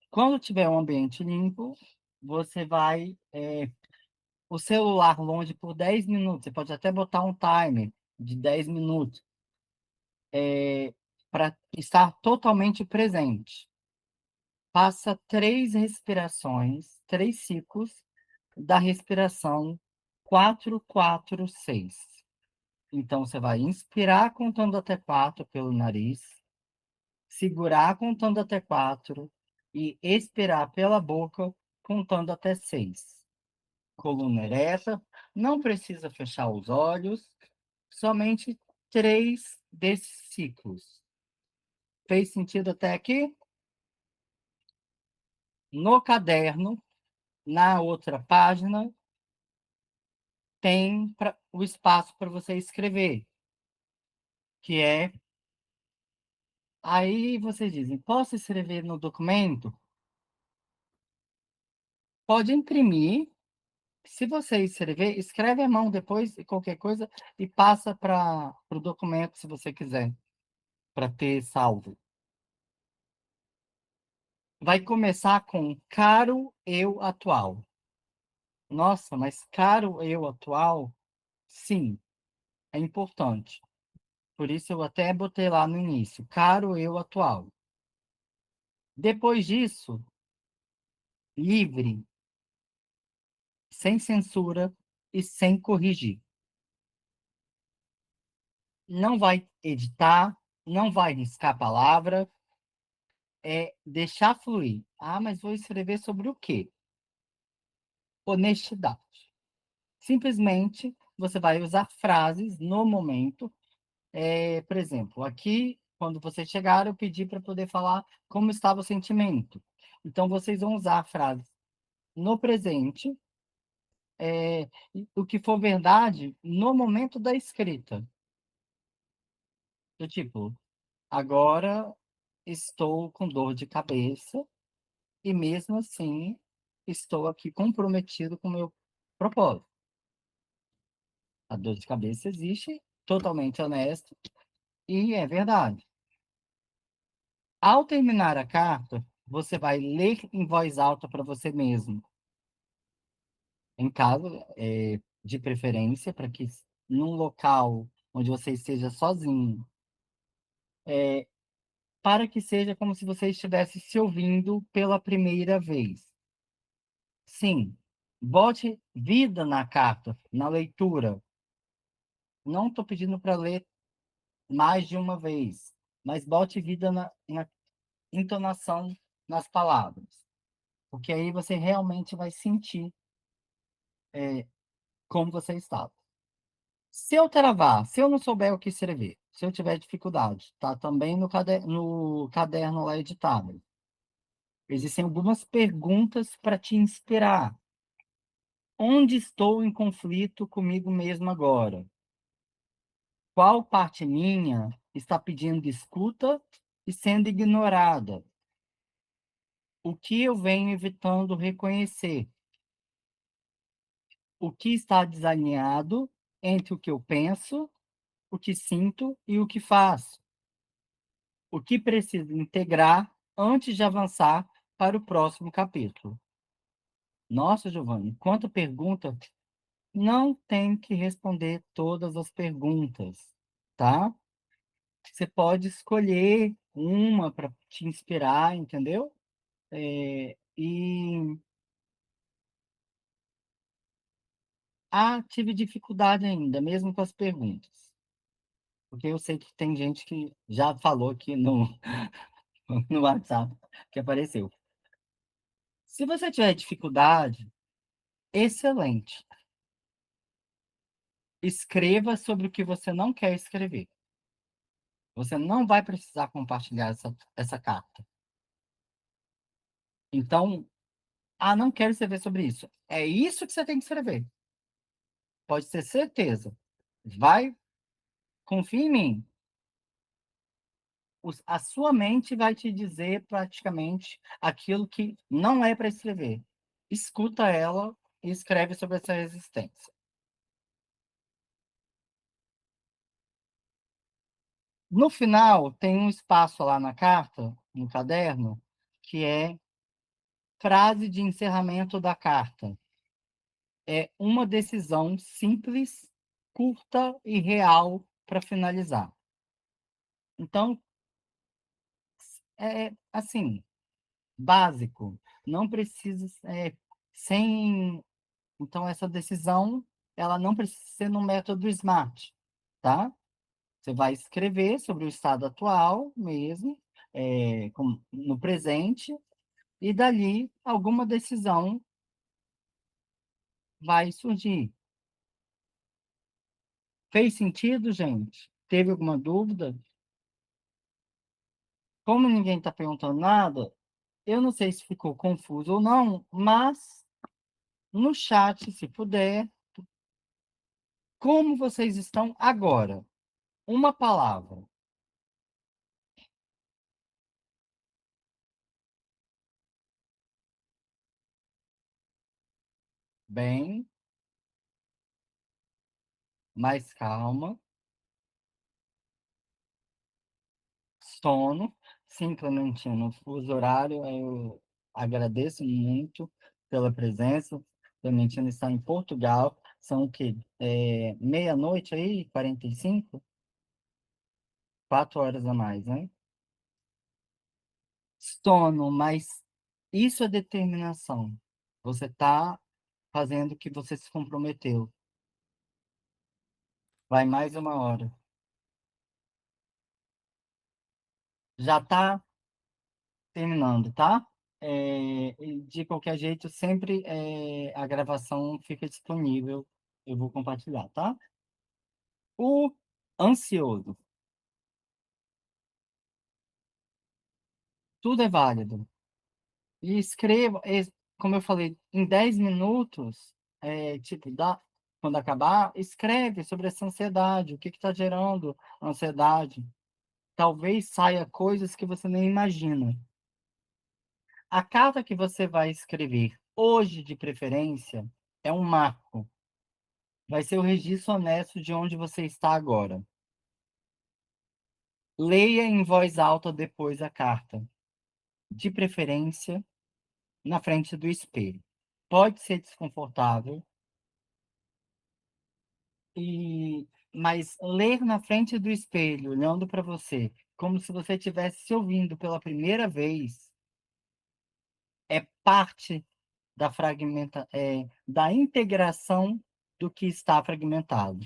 Quando tiver um ambiente limpo, você vai o celular longe por 10 minutos. Você pode até botar um timer de 10 minutos para estar totalmente presente. Faça 3 respirações, 3 ciclos da respiração 4-4-6. Então, você vai inspirar contando até 4 pelo nariz, segurar contando até 4 e expirar pela boca contando até 6. Coluna ereta, não precisa fechar os olhos, somente 3 desses ciclos. Fez sentido até aqui? No caderno, na outra página, tem o espaço para você escrever, que é. Aí vocês dizem: posso escrever no documento? Pode imprimir. Se você escrever, escreve à mão depois e qualquer coisa e passa para o documento, se você quiser, para ter salvo. Vai começar com caro eu atual. Nossa, mas caro eu atual? Sim, é importante. Por isso eu até botei lá no início, caro eu atual. Depois disso, livre, sem censura e sem corrigir. Não vai editar, não vai riscar a palavra, é deixar fluir. Ah, mas vou escrever sobre o quê? Honestidade. Simplesmente você vai usar frases no momento. Por exemplo, aqui, quando vocês chegaram, eu pedi para poder falar como estava o sentimento. Então, vocês vão usar a frase no presente, o que for verdade no momento da escrita. Do tipo, agora estou com dor de cabeça e mesmo assim estou aqui comprometido com o meu propósito. A dor de cabeça existe, totalmente honesto, e é verdade. Ao terminar a carta, você vai ler em voz alta para você mesmo, em casa, de preferência, para que num local onde você esteja sozinho, para que seja como se você estivesse se ouvindo pela primeira vez. Sim, bote vida na carta, na leitura. Não estou pedindo para ler mais de uma vez, mas bote vida na entonação, nas palavras, porque aí você realmente vai sentir como você estava. Se eu travar, se eu não souber o que escrever, se eu tiver dificuldade, tá também no caderno lá editável. Existem algumas perguntas para te inspirar. Onde estou em conflito comigo mesmo agora? Qual parte minha está pedindo escuta e sendo ignorada? O que eu venho evitando reconhecer? O que está desalinhado entre o que eu penso, o que sinto e o que faço? O que preciso integrar antes de avançar para o próximo capítulo? Nossa, Giovanni, quanta pergunta! Não tem que responder todas as perguntas, tá? Você pode escolher uma para te inspirar, entendeu? E tive dificuldade ainda, mesmo com as perguntas. Porque eu sei que tem gente que já falou aqui no, no WhatsApp que apareceu. Se você tiver dificuldade, excelente. Escreva sobre o que você não quer escrever. Você não vai precisar compartilhar essa carta. Então, não quero escrever sobre isso. É isso que você tem que escrever. Pode ter certeza. Vai, confia em mim. A sua mente vai te dizer praticamente aquilo que não é para escrever. Escuta ela e escreve sobre essa resistência. No final, tem um espaço lá na carta, no caderno, que é frase de encerramento da carta. É uma decisão simples, curta e real para finalizar. Então, é assim, básico. Não precisa, sem. Então, essa decisão, ela não precisa ser no método SMART, tá? Você vai escrever sobre o estado atual mesmo, no presente, e dali alguma decisão vai surgir. Fez sentido, gente? Teve alguma dúvida? Como ninguém está perguntando nada, eu não sei se ficou confuso ou não, mas no chat, se puder, como vocês estão agora? Uma palavra. Bem, mais calma. Sono. Sim, Clementina, no fuso horário, eu agradeço muito pela presença. Clementina está em Portugal. São o quê? Meia-noite aí, 45? 4 horas a mais, né? Sono, mas isso é determinação. Você está fazendo o que você se comprometeu. Vai mais uma hora. Já está terminando, tá? E de qualquer jeito, sempre a gravação fica disponível. Eu vou compartilhar, tá? O ansioso. Tudo é válido. E escreva, como eu falei, em 10 minutos, tipo, quando acabar, escreve sobre essa ansiedade, o que está gerando ansiedade. Talvez saia coisas que você nem imagina. A carta que você vai escrever hoje, de preferência, é um marco. Vai ser o registro honesto de onde você está agora. Leia em voz alta depois a carta, de preferência na frente do espelho. Pode ser desconfortável, mas ler na frente do espelho, olhando para você, como se você estivesse se ouvindo pela primeira vez, é parte da integração do que está fragmentado.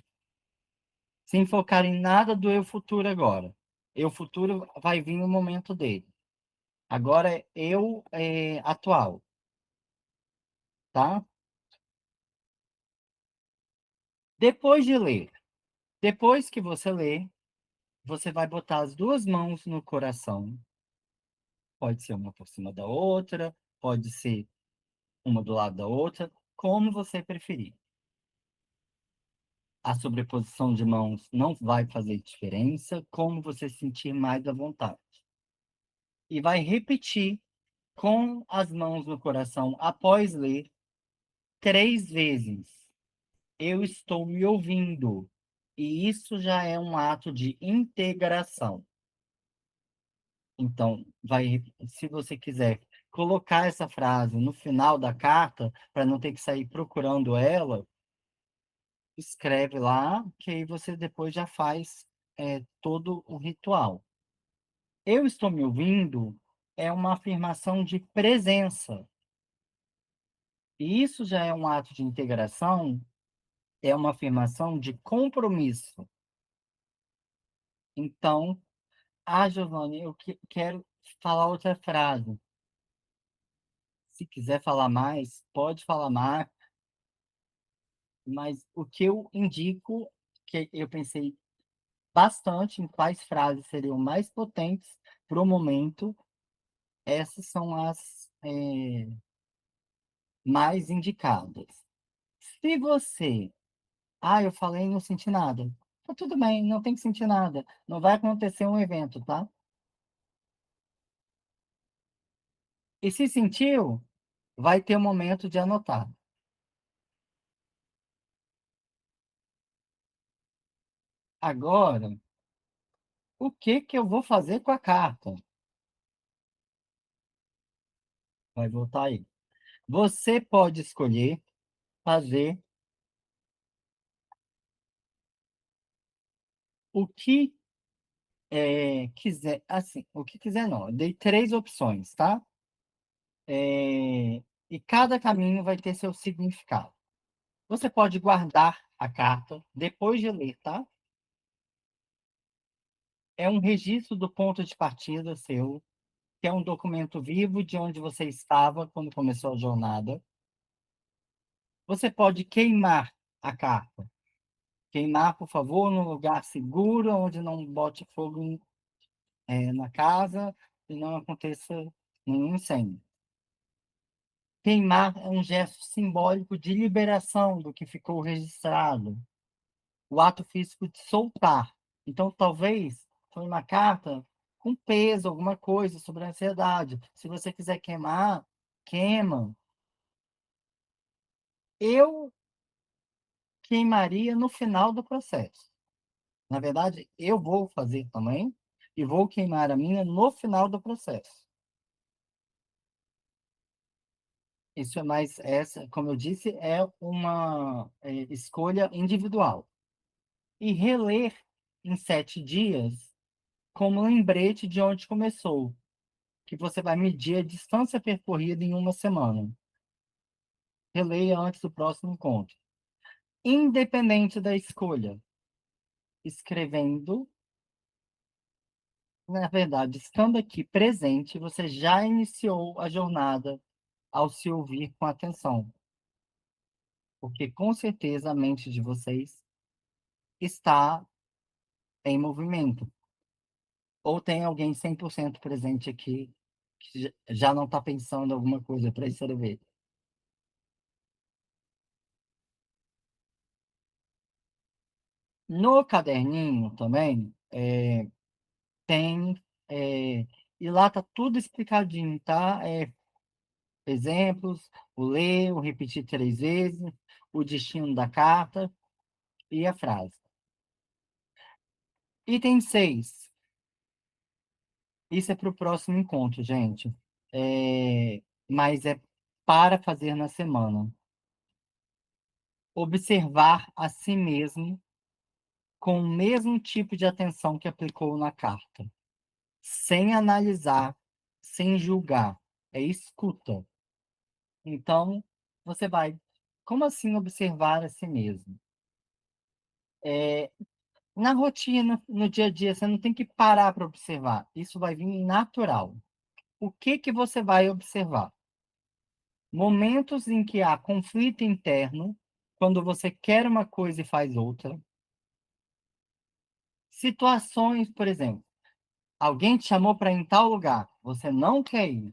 Sem focar em nada do eu futuro agora. Eu futuro vai vir no momento dele. Agora é eu atual, tá? Depois de ler. Depois que você lê, você vai botar as duas mãos no coração. Pode ser uma por cima da outra, pode ser uma do lado da outra, como você preferir. A sobreposição de mãos não vai fazer diferença, como você sentir mais à vontade. E vai repetir com as mãos no coração após ler 3 vezes. Eu estou me ouvindo. E isso já é um ato de integração. Então, se você quiser colocar essa frase no final da carta, para não ter que sair procurando ela, escreve lá, que aí você depois já faz todo o ritual. Eu estou me ouvindo é uma afirmação de presença. E isso já é um ato de integração, é uma afirmação de compromisso. Então, Giovanni, eu quero falar outra frase. Se quiser falar mais, pode falar mais, mas o que eu indico, que eu pensei bastante em quais frases seriam mais potentes para o momento, essas são as mais indicadas. Se você, eu falei e não senti nada, tá tudo bem, não tem que sentir nada, não vai acontecer um evento, tá? E se sentiu, vai ter um momento de anotar. Agora, o que que eu vou fazer com a carta? Vai voltar aí. Você pode escolher fazer o que quiser, assim, o que quiser não. Eu dei 3 opções, tá? E cada caminho vai ter seu significado. Você pode guardar a carta depois de ler, tá? É um registro do ponto de partida seu, que é um documento vivo de onde você estava quando começou a jornada. Você pode queimar a carta. Queimar, por favor, num lugar seguro, onde não bote fogo na casa e não aconteça nenhum incêndio. Queimar é um gesto simbólico de liberação do que ficou registrado. O ato físico de soltar. Então, talvez foi uma carta com peso, alguma coisa sobre a ansiedade. Se você quiser queimar, queima. Eu queimaria no final do processo. Na verdade, eu vou fazer também e vou queimar a minha no final do processo. Isso é mais essa, como eu disse, é uma escolha individual. E reler em 7 dias como lembrete de onde começou, que você vai medir a distância percorrida em uma semana. Releia antes do próximo encontro. Independente da escolha, escrevendo, na verdade, estando aqui presente, você já iniciou a jornada ao se ouvir com atenção, porque com certeza a mente de vocês está em movimento. Ou tem alguém 100% presente aqui que já não está pensando alguma coisa para escrever. No caderninho também tem, e lá tá tudo explicadinho, tá? Exemplos, o ler, o repetir 3 vezes, o destino da carta e a frase. Item 6. Isso é para o próximo encontro, gente. Mas é para fazer na semana. Observar a si mesmo com o mesmo tipo de atenção que aplicou na carta, sem analisar, sem julgar. É escuta. Então, você vai, como assim observar a si mesmo? É, Na rotina, no dia a dia, você não tem que parar para observar. Isso vai vir natural. O que que você vai observar? Momentos em que há conflito interno, quando você quer uma coisa e faz outra. Situações, por exemplo, alguém te chamou para ir em tal lugar, você não quer ir,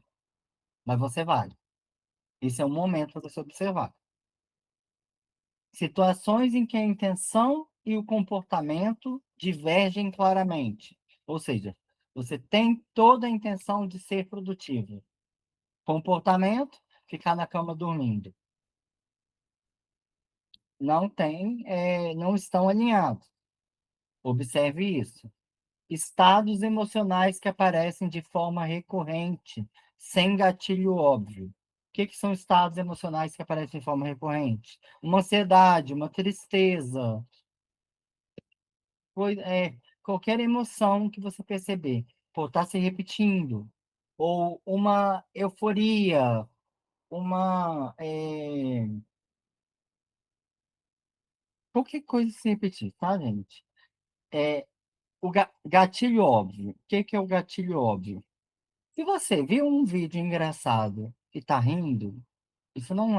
mas você vai. Esse é um momento para você observar. Situações em que a intenção e o comportamento divergem claramente. Ou seja, você tem toda a intenção de ser produtivo. Comportamento, ficar na cama dormindo. Não tem, não estão alinhados. Observe isso. Estados emocionais que aparecem de forma recorrente, sem gatilho óbvio. O que são estados emocionais que aparecem de forma recorrente? Uma ansiedade, uma tristeza, qualquer emoção que você perceber, pô, tá se repetindo. Ou uma euforia, qualquer coisa se repetir, tá, gente? É, o gatilho óbvio. O que é o gatilho óbvio? Se você viu um vídeo engraçado e tá rindo, isso não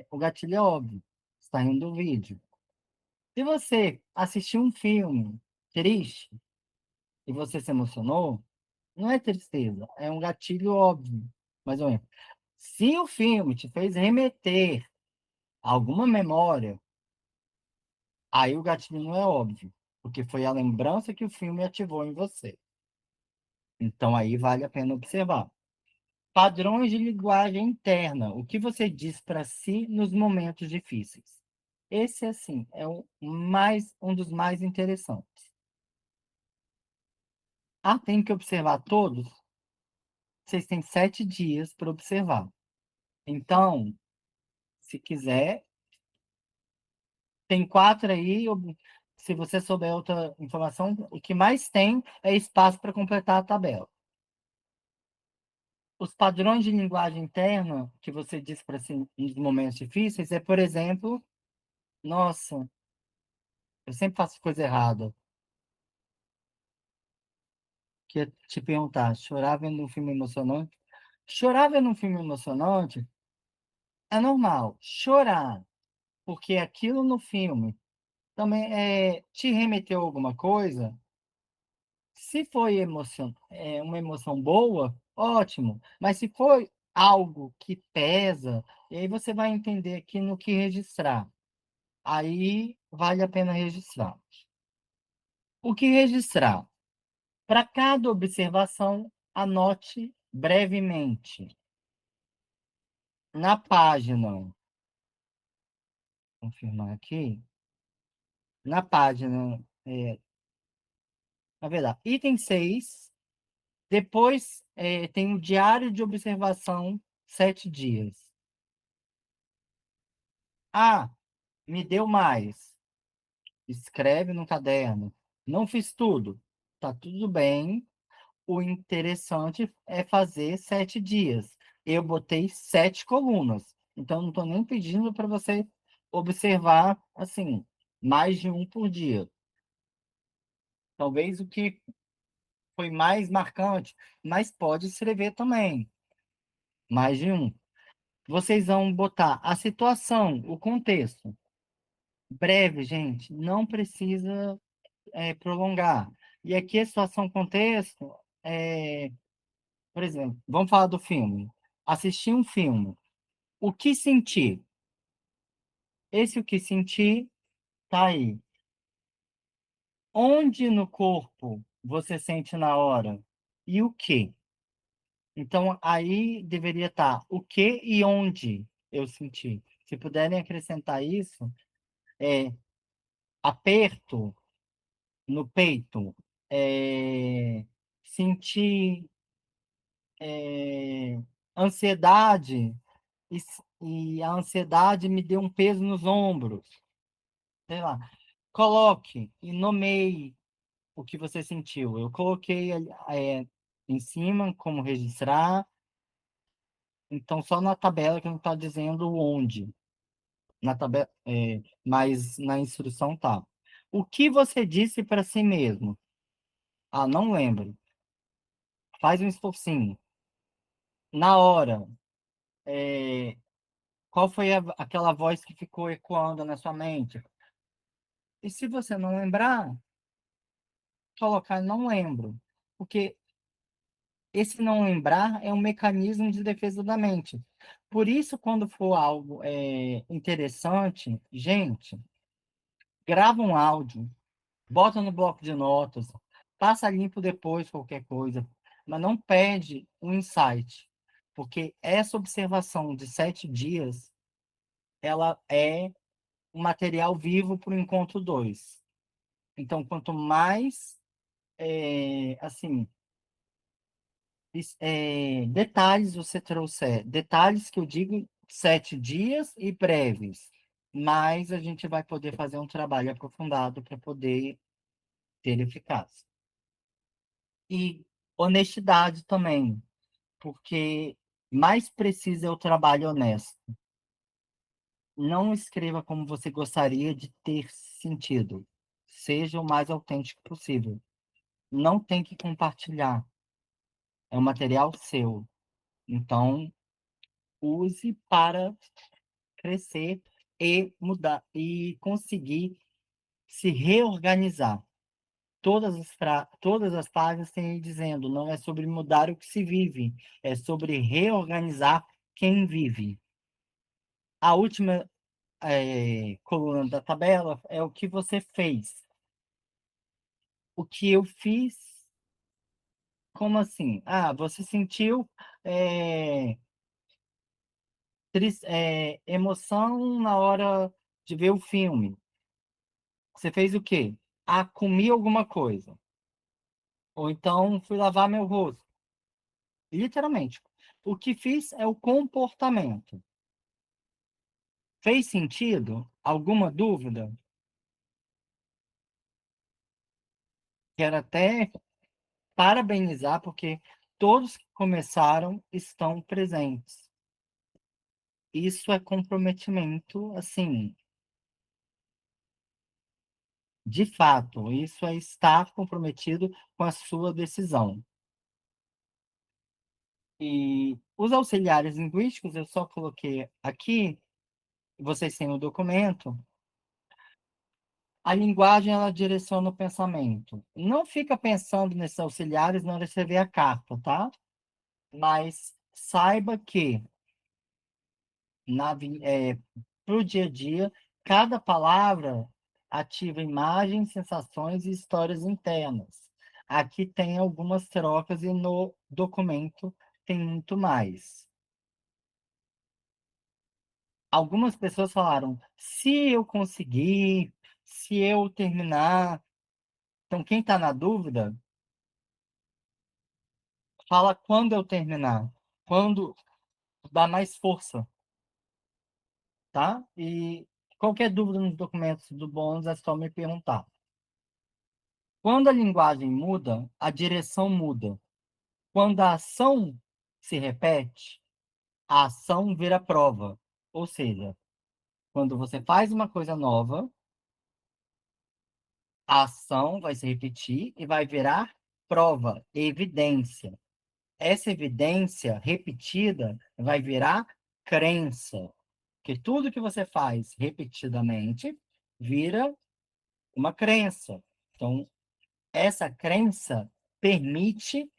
o gatilho é óbvio. Você tá rindo do vídeo. Se você assistiu um filme triste e você se emocionou, não é tristeza, é um gatilho óbvio, mais ou menos. Se o filme te fez remeter a alguma memória, aí o gatilho não é óbvio, porque foi a lembrança que o filme ativou em você. Então aí vale a pena observar. Padrões de linguagem interna. O que você diz para si nos momentos difíceis. Esse, assim, é um dos mais interessantes. Ah, tem que observar todos? Vocês têm 7 dias para observar. Então, se quiser, tem 4 aí. Se você souber outra informação, o que mais tem é espaço para completar a tabela. Os padrões de linguagem interna que você diz para si nos momentos difíceis é, por exemplo, nossa, eu sempre faço coisa errada. Que é te perguntar, chorar vendo um filme emocionante? Chorar vendo um filme emocionante é normal. Chorar, porque aquilo no filme também te remeteu a alguma coisa. Se foi uma emoção boa, ótimo. Mas se foi algo que pesa, e aí você vai entender aqui no que registrar. Aí vale a pena registrar. O que registrar? Para cada observação, anote brevemente. Na página, confirmar aqui, na página, na verdade, item 6, depois tem o diário de observação, 7 dias. Ah, me deu mais. Escreve no caderno. Não fiz tudo. Tá tudo bem. O interessante é fazer 7 dias. Eu botei 7 colunas. Então, não estou nem pedindo para você observar, assim, mais de um por dia. Talvez o que foi mais marcante, mas pode escrever também, mais de um. Vocês vão botar a situação, o contexto. Breve, gente, não precisa prolongar. E aqui a situação, contexto, é, por exemplo, vamos falar do filme. Assistir um filme. O que senti? Esse o que senti tá aí. Onde no corpo você sente na hora? E o que? Então, aí deveria estar o que e onde eu senti. Se puderem acrescentar isso, é aperto no peito, sentir ansiedade, e a ansiedade me deu um peso nos ombros. Sei lá. Coloque e nomeie o que você sentiu. Eu coloquei em cima como registrar, então só na tabela que não está dizendo onde. Na tabela, mas na instrução tá. O que você disse para si mesmo? Ah, não lembro. Faz um esforcinho. Na hora, é, qual foi aquela voz que ficou ecoando na sua mente? E se você não lembrar, colocar não lembro, porque esse não lembrar é um mecanismo de defesa da mente. Por isso, quando for algo interessante, gente, grava um áudio, bota no bloco de notas, passa limpo depois qualquer coisa, mas não pede um insight, porque essa observação de 7 dias, ela é um material vivo para o encontro 2. Então, quanto mais, assim, detalhes você trouxer, detalhes que eu digo 7 dias e breves, mais a gente vai poder fazer um trabalho aprofundado para poder ter eficácia. E honestidade também, porque mais preciso é o trabalho honesto. Não escreva como você gostaria de ter sentido. Seja o mais autêntico possível. Não tem que compartilhar. É um material seu. Então, use para crescer e mudar e conseguir se reorganizar. Todas as páginas têm dizendo, não é sobre mudar o que se vive, é sobre reorganizar quem vive. A última coluna da tabela é o que você fez. O que eu fiz, como assim? Ah, você sentiu é, emoção na hora de ver o filme. Você fez o quê? Ah, comi alguma coisa. Ou então fui lavar meu rosto. Literalmente. O que fiz é o comportamento. Fez sentido? Alguma dúvida? Quero até parabenizar, porque todos que começaram estão presentes. Isso é comprometimento, assim, de fato, isso é estar comprometido com a sua decisão. E os auxiliares linguísticos, eu só coloquei aqui, vocês têm o documento. A linguagem, ela direciona o pensamento. Não fica pensando nesses auxiliares na hora de escrever a carta, tá? Mas saiba que para o dia a dia, cada palavra ativa imagens, sensações e histórias internas. Aqui tem algumas trocas e no documento tem muito mais. Algumas pessoas falaram, se eu conseguir, se eu terminar. Então, quem está na dúvida, fala quando eu terminar, quando dá mais força, tá? E qualquer dúvida nos documentos do bônus é só me perguntar. Quando a linguagem muda, a direção muda. Quando a ação se repete, a ação vira prova. Ou seja, quando você faz uma coisa nova, a ação vai se repetir e vai virar prova, evidência. Essa evidência repetida vai virar crença. Que tudo que você faz repetidamente vira uma crença. Então, essa crença permite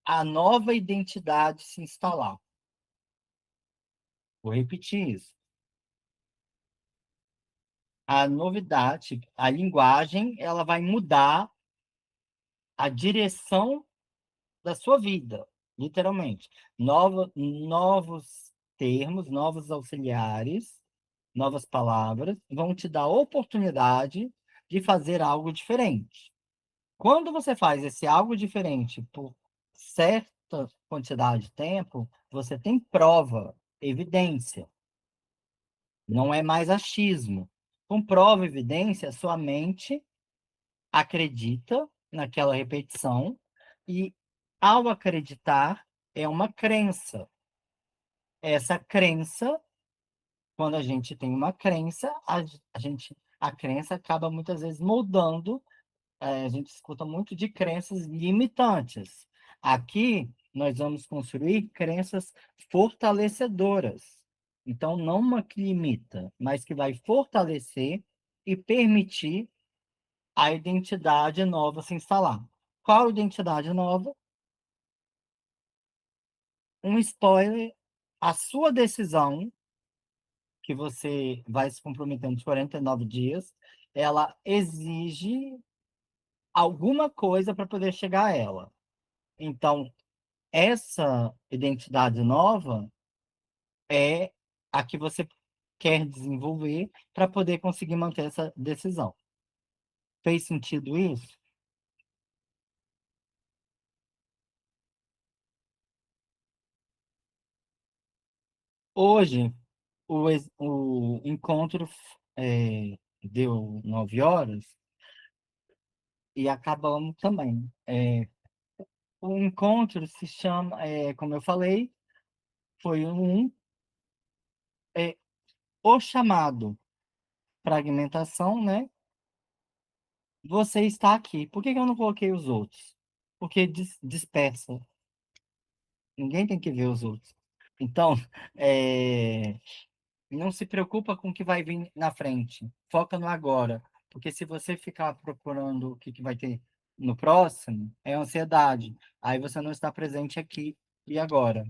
a nova identidade se instalar. Vou repetir isso. A novidade, a linguagem, ela vai mudar a direção da sua vida, literalmente. Novos termos, novos auxiliares, novas palavras vão te dar a oportunidade de fazer algo diferente. Quando você faz esse algo diferente por certa quantidade de tempo, você tem prova, evidência. Não é mais achismo. Com prova e evidência, sua mente acredita naquela repetição e, ao acreditar, é uma crença. Essa crença, quando a gente tem uma crença, a crença acaba muitas vezes moldando. A gente escuta muito de crenças limitantes. Aqui, nós vamos construir crenças fortalecedoras. Então, não uma que limita, mas que vai fortalecer e permitir a identidade nova se instalar. Qual identidade nova? Um spoiler, a sua decisão, que você vai se comprometer nos 49 dias, ela exige alguma coisa para poder chegar a ela. Então, essa identidade nova é a que você quer desenvolver para poder conseguir manter essa decisão. Fez sentido isso? Hoje, o encontro deu 9 horas e acabamos também. O encontro se chama, como eu falei, foi é, o chamado fragmentação, né? Você está aqui. Por que que eu não coloquei os outros? Porque dispersa. Ninguém tem que ver os outros. Então, é, não se preocupa com o que vai vir na frente. Foca no agora. Porque se você ficar procurando o que que vai ter no próximo, é ansiedade. Aí você não está presente aqui e agora.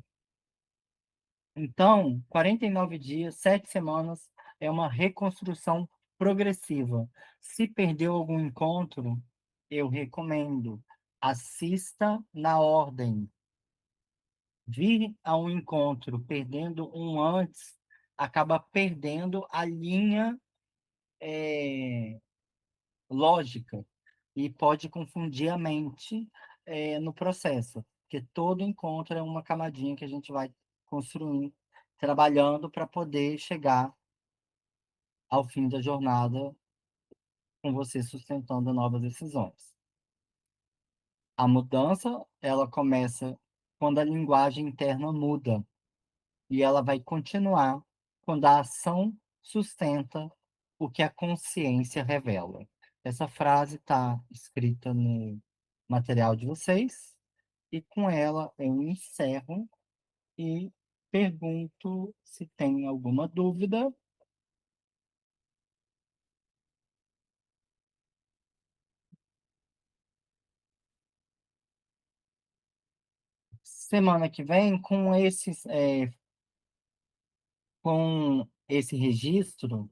Então, 49 dias, 7 semanas, é uma reconstrução progressiva. Se perdeu algum encontro, eu recomendo, assista na ordem. Vir a um encontro perdendo um antes, acaba perdendo a linha eh, lógica e pode confundir a mente no processo, porque todo encontro é uma camadinha que a gente vai construindo, trabalhando para poder chegar ao fim da jornada com você sustentando novas decisões. A mudança, ela começa quando a linguagem interna muda e ela vai continuar quando a ação sustenta o que a consciência revela. Essa frase está escrita no material de vocês e com ela eu encerro e pergunto se tem alguma dúvida. Semana que vem, com esse registro,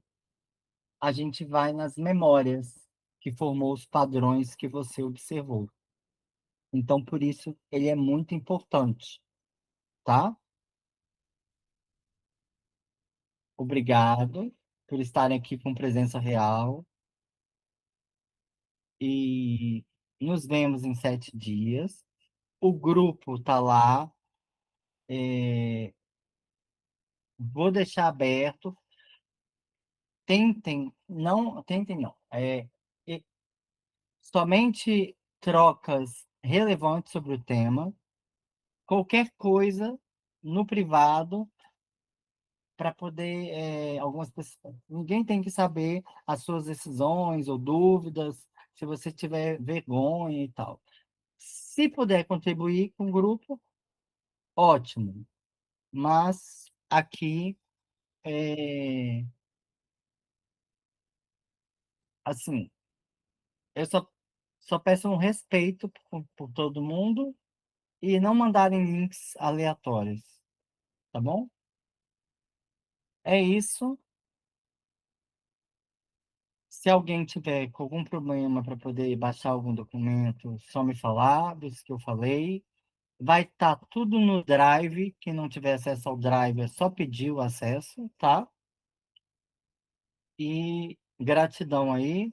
a gente vai nas memórias que formou os padrões que você observou. Então, por isso, ele é muito importante, tá? Obrigado por estarem aqui com presença real e nos vemos em 7 dias. O grupo tá lá, vou deixar aberto. Tentem não. E- Somente trocas relevantes sobre o tema. Qualquer coisa no privado para poder algumas pessoas. Ninguém tem que saber as suas decisões ou dúvidas, se você tiver vergonha e tal. Se puder contribuir com o grupo, ótimo. Mas aqui, é, assim, eu só peço um respeito por todo mundo e não mandarem links aleatórios, tá bom? É isso. Se alguém tiver com algum problema para poder baixar algum documento, só me falar dos que eu falei. Vai estar tudo no Drive. Quem não tiver acesso ao Drive é só pedir o acesso, tá? E gratidão aí.